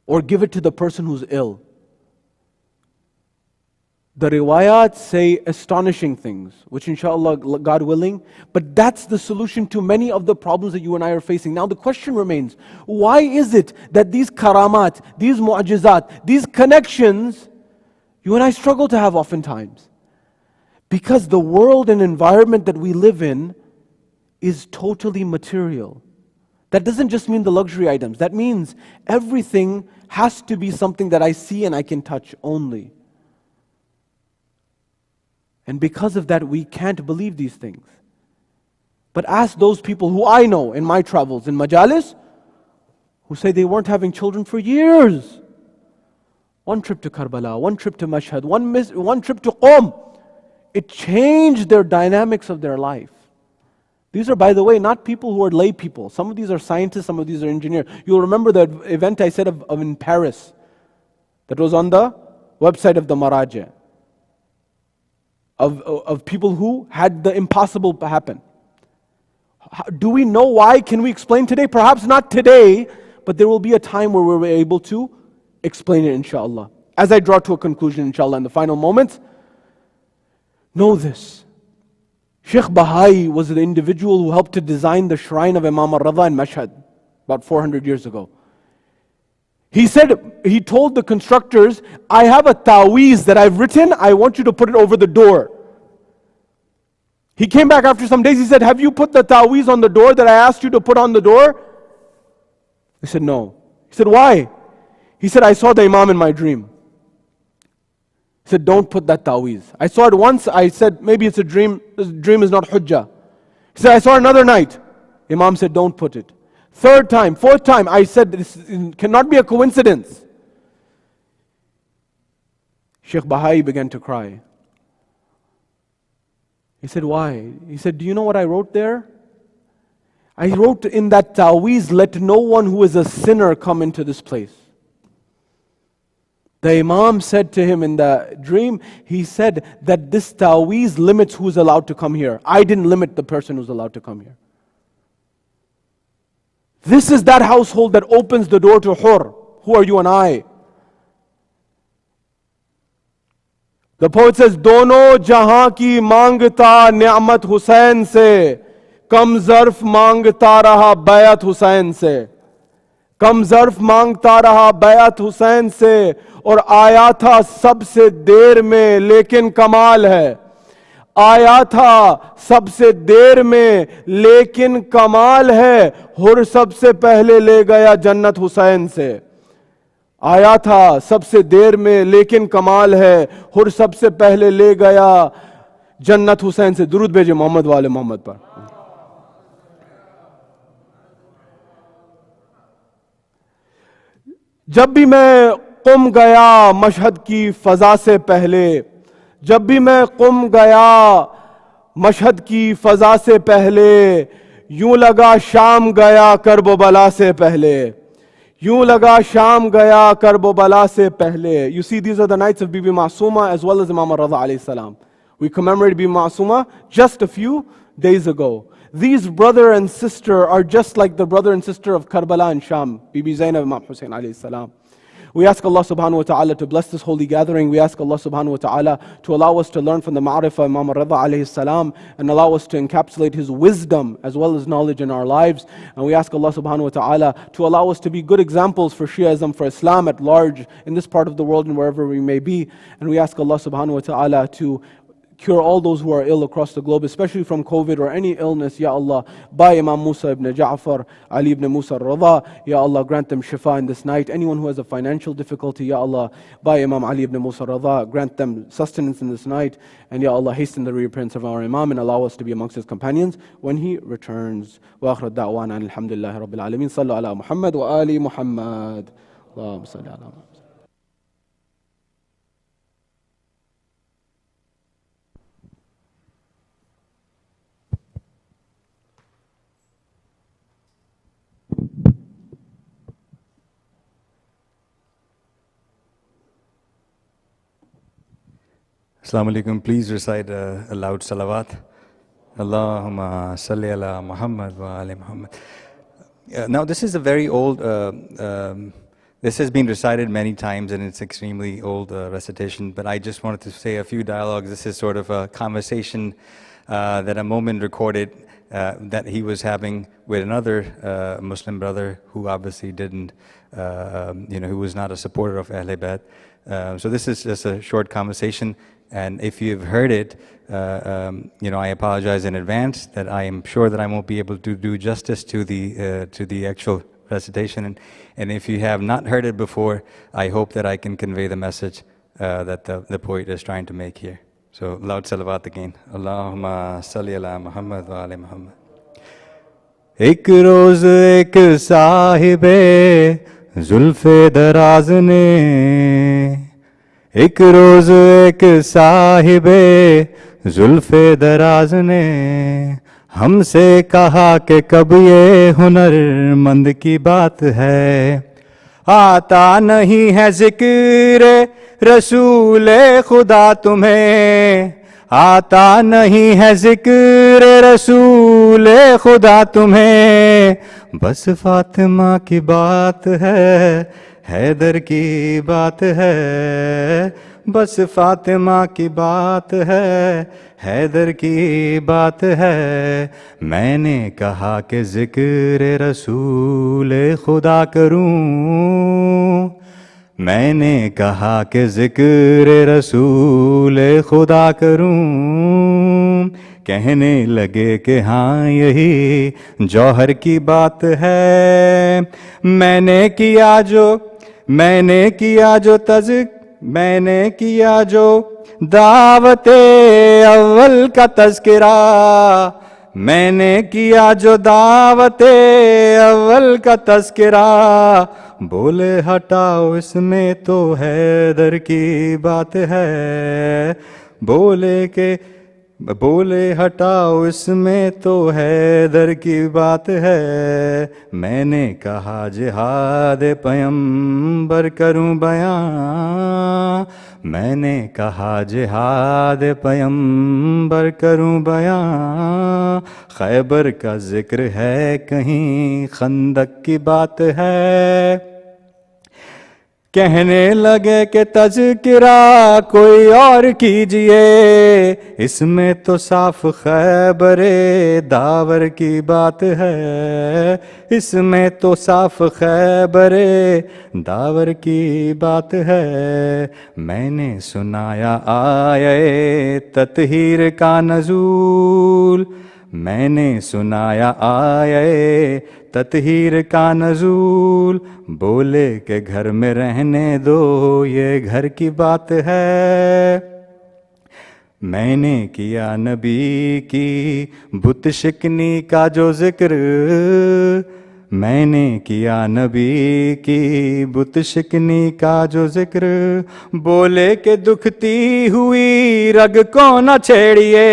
Or give it to the person who's ill. The riwayat say astonishing things, which inshallah, God willing, but that's the solution to many of the problems that you and I are facing. Now the question remains, why is it that these karamat, these mu'jizat, these connections, you and I struggle to have oftentimes? Because the world and environment that we live in is totally material. That doesn't just mean the luxury items. That means everything has to be something that I see and I can touch only. And because of that, we can't believe these things. But ask those people who I know in my travels, in majalis, who say they weren't having children for years. One trip to Karbala, one trip to Mashhad, one trip to Qom. It changed their dynamics of their life. These are, by the way, not people who are lay people. Some of these are scientists, some of these are engineers. You'll remember the event I said of in Paris that was on the website of the Maraja. Of people who had the impossible happen. Do we know why? Can we explain today? Perhaps not today, but there will be a time where we're able to explain it, inshallah. As I draw to a conclusion, inshallah, in the final moments, know this. Sheikh Bahai was the individual who helped to design the shrine of Imam al-Ridha in Mashhad about 400 years ago. He said, he told the constructors, I have a ta'weez that I've written, I want you to put it over the door. He came back after some days, he said, have you put the ta'weez on the door that I asked you to put on the door? He said, no. He said, why? He said, I saw the Imam in my dream. He said, don't put that ta'weez. I saw it once, I said, maybe it's a dream, this dream is not hujjah. He said, I saw it another night. Imam said, don't put it. Third time, fourth time, I said, this cannot be a coincidence. Sheikh Bahai began to cry. He said, why? He said, do you know what I wrote there? I wrote in that ta'weez, let no one who is a sinner come into this place. The Imam said to him in the dream, he said that this ta'weez limits who's allowed to come here. I didn't limit the person who's allowed to come here. This is that household that opens the door to Hur. Who are you and I? The poet says, Dono jahan ki mangta ni'mat Hussain se, kam zarf mangta raha bayat Hussain se. Kam zarf mangta raha bayat Hussain se, aur aaya tha sabse der mein, lekin kamal hai. आया था सबसे देर में लेकिन कमाल है हुर सबसे पहले ले गया जन्नत हुसैन से आया था सबसे देर में लेकिन कमाल है हुर सबसे पहले ले गया जन्नत हुसैन से दुरूद भेजे मोहम्मद वाले मोहम्मद पर जब भी मैं कुम गया मशहद की फजा से पहले जब भी मैं कुम गया मशहद की फजा से पहले यूं लगा शाम गया करब बला से पहले यूं लगा शाम गया करब बला से पहले. You see, these are the nights of Bibi Masuma as well as Imam Ridha alayhi salam. We commemorated Bibi Masuma just a few days ago. These brother and sister are just like the brother and sister of Karbala and Sham, Bibi Zainab Imam Hussain alayhi salam. We ask Allah subhanahu wa ta'ala to bless this holy gathering. We ask Allah subhanahu wa ta'ala to allow us to learn from the ma'rifah of Imam Ridha alayhi salam and allow us to encapsulate his wisdom as well as knowledge in our lives. And we ask Allah subhanahu wa ta'ala to allow us to be good examples for Shiaism, for Islam at large in this part of the world and wherever we may be. And we ask Allah subhanahu wa ta'ala to cure all those who are ill across the globe, especially from COVID or any illness, Ya Allah. By Imam Musa ibn Ja'far, Ali ibn Musa al-Ridha, Ya Allah, grant them shifa in this night. Anyone who has a financial difficulty, Ya Allah, by Imam Ali ibn Musa al-Ridha, grant them sustenance in this night. And Ya Allah, hasten the reappearance of our Imam and allow us to be amongst his companions when he returns. Wa akhir da'wana alhamdulillahi rabbil alameen. Sallu ala Muhammad wa ali Muhammad. Allahumma salli ala Muhammad.
Assalamu alaikum. Please recite a loud salawat. Allahumma salli ala Muhammad wa ali Muhammad. Now, this is a very old, this has been recited many times and it's extremely old recitation, but I just wanted to say a few dialogues. This is sort of a conversation that a moment recorded that he was having with another Muslim brother who obviously didn't, who was not a supporter of Ahl Bayt. So this is just a short conversation, and if you've heard it, I apologize in advance that I am sure that I won't be able to do justice to the actual recitation, and if you have not heard it before, I hope that I can convey the message that the poet is trying to make here. So loud salawat again. Allahumma salli ala Muhammad wa ali Muhammad. ایک روز ایک صاحب زلف دراز نے ایک روز ایک صاحب زلف دراز نے ہم سے کہا کہ کب یہ ہنر مند کی بات ہے آتا نہیں ہے ذکر رسول خدا تمہیں آتا نہیں ہے ذکر رسول خدا تمہیں بس فاطمہ کی بات ہے حیدر کی بات ہے بس فاطمہ کی بات ہے حیدر کی بات ہے میں نے کہا کہ ذکر رسول خدا کروں میں نے کہا کہ ذکر رسول خدا کروں کہنے لگے کہ ہاں یہی جوہر کی بات ہے میں نے کیا جو دعوت اول کا تذکرہ میں نے کیا جو دعوت اول کا تذکرہ بولے ہٹاؤ اس میں تو حیدر کی بات ہے بولے ہٹاؤ اس میں تو حیدر کی بات ہے میں نے کہا جہاد پیمبر کروں بیان میں نے کہا جہاد پیمبر کروں بیان خیبر کا ذکر ہے کہیں خندق کی بات ہے کہنے لگے کہ تذکرہ کوئی اور کیجئے اس میں تو صاف خیبر داور کی بات ہے اس میں تو صاف خیبر داور کی بات ہے میں نے سنایا آیے تطہیر کا نزول میں نے سنایا آیے تطہیر کا نزول بولے کہ گھر میں رہنے دو یہ گھر کی بات ہے میں نے کیا نبی کی بت شکنی کا جو ذکر میں نے کیا نبی کی بت شکنی کا جو ذکر بولے کہ دکھتی ہوئی رگ کو نہ چھیڑیے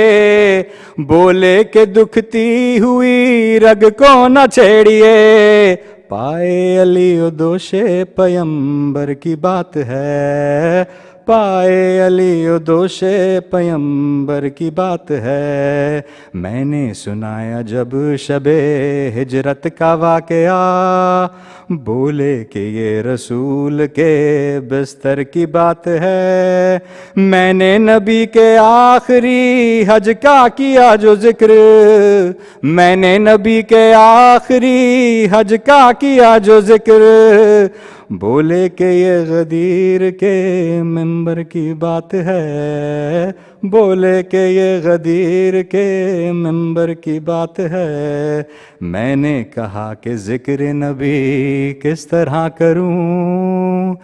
بولے کہ دکھتی ہوئی رگ کو نہ چھیڑیے پائے علی و دوش پیمبر کی بات ہے پائے علی و دوش پیمبر کی بات ہے میں نے سنایا جب شب ہجرت کا واقعہ بولے کہ یہ رسول کے بستر کی بات ہے میں نے نبی کے آخری حج کا کیا جو ذکر میں نے نبی کے آخری حج کا کیا جو ذکر بولے کہ یہ غدیر کے ممبر کی بات ہے بولے کہ یہ غدیر کے ممبر کی بات ہے میں نے کہا کہ ذکر نبی کس طرح کروں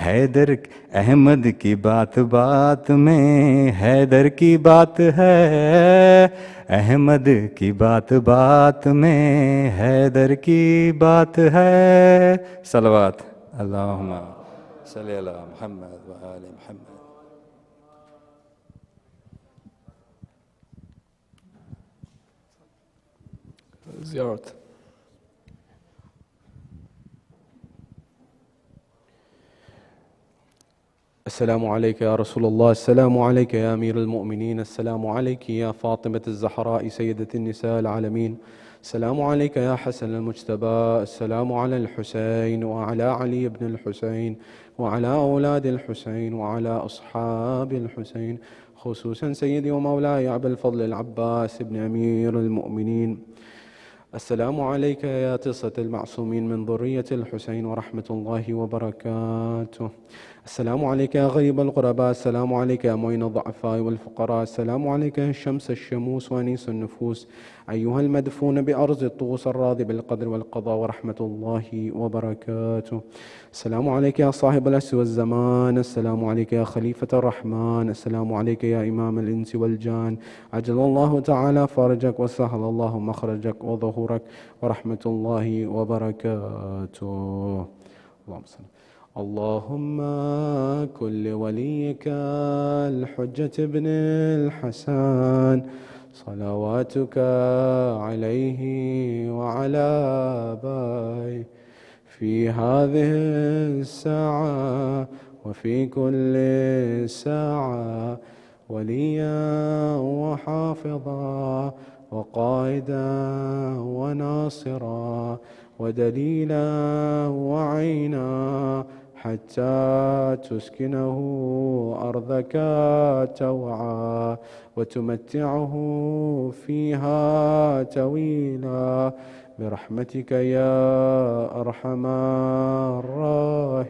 حیدر احمد کی بات بات میں حیدر کی بات ہے احمد کی بات بات میں حیدر کی بات ہے صلوات اللہم صلی علی محمد و آل محمد
زیارت
السلام عليك يا رسول الله، السلام عليك يا أمير المؤمنين، السلام عليك يا فاطمة الزهراء سيدة النساء العالمين، السلام عليك يا حسن المجتبى، السلام على الحسين وعلى علي بن الحسين وعلى أولاد الحسين وعلى أصحاب الحسين، خصوصا سيدي ومولاي أبا الفضل العباس بن أمير المؤمنين. السلام عليك يا تصة المعصومين من ذرية الحسين ورحمة الله وبركاته. السلام عليك يا غريب الغرباء، السلام عليك يا معين الضعفاء والفقراء، السلام عليك يا الشمس الشموس وأنيس النفوس، أيها المدفون بأرض الطوس الراضي بالقدر والقضاء ورحمة الله وبركاته. السلام عليك يا صاحب الأس والزمان، السلام عليك يا خليفة الرحمن، السلام عليك يا إمام الإنس والجان، عجل الله تعالى فرجك وسهل الله مخرجك وظهورك ورحمة الله وبركاته. اللهم صل. اللهم كن لوليك الحجة بن الحسن صلواتك عليه وعلى آبائه في هذه الساعة وفي كل ساعة وليا وحافظا وقائدا وناصرا ودليلا وعينا حتى تسكنه أرضك توعا وتمتعه فيها طويلا برحمتك يا أرحم الراحمين.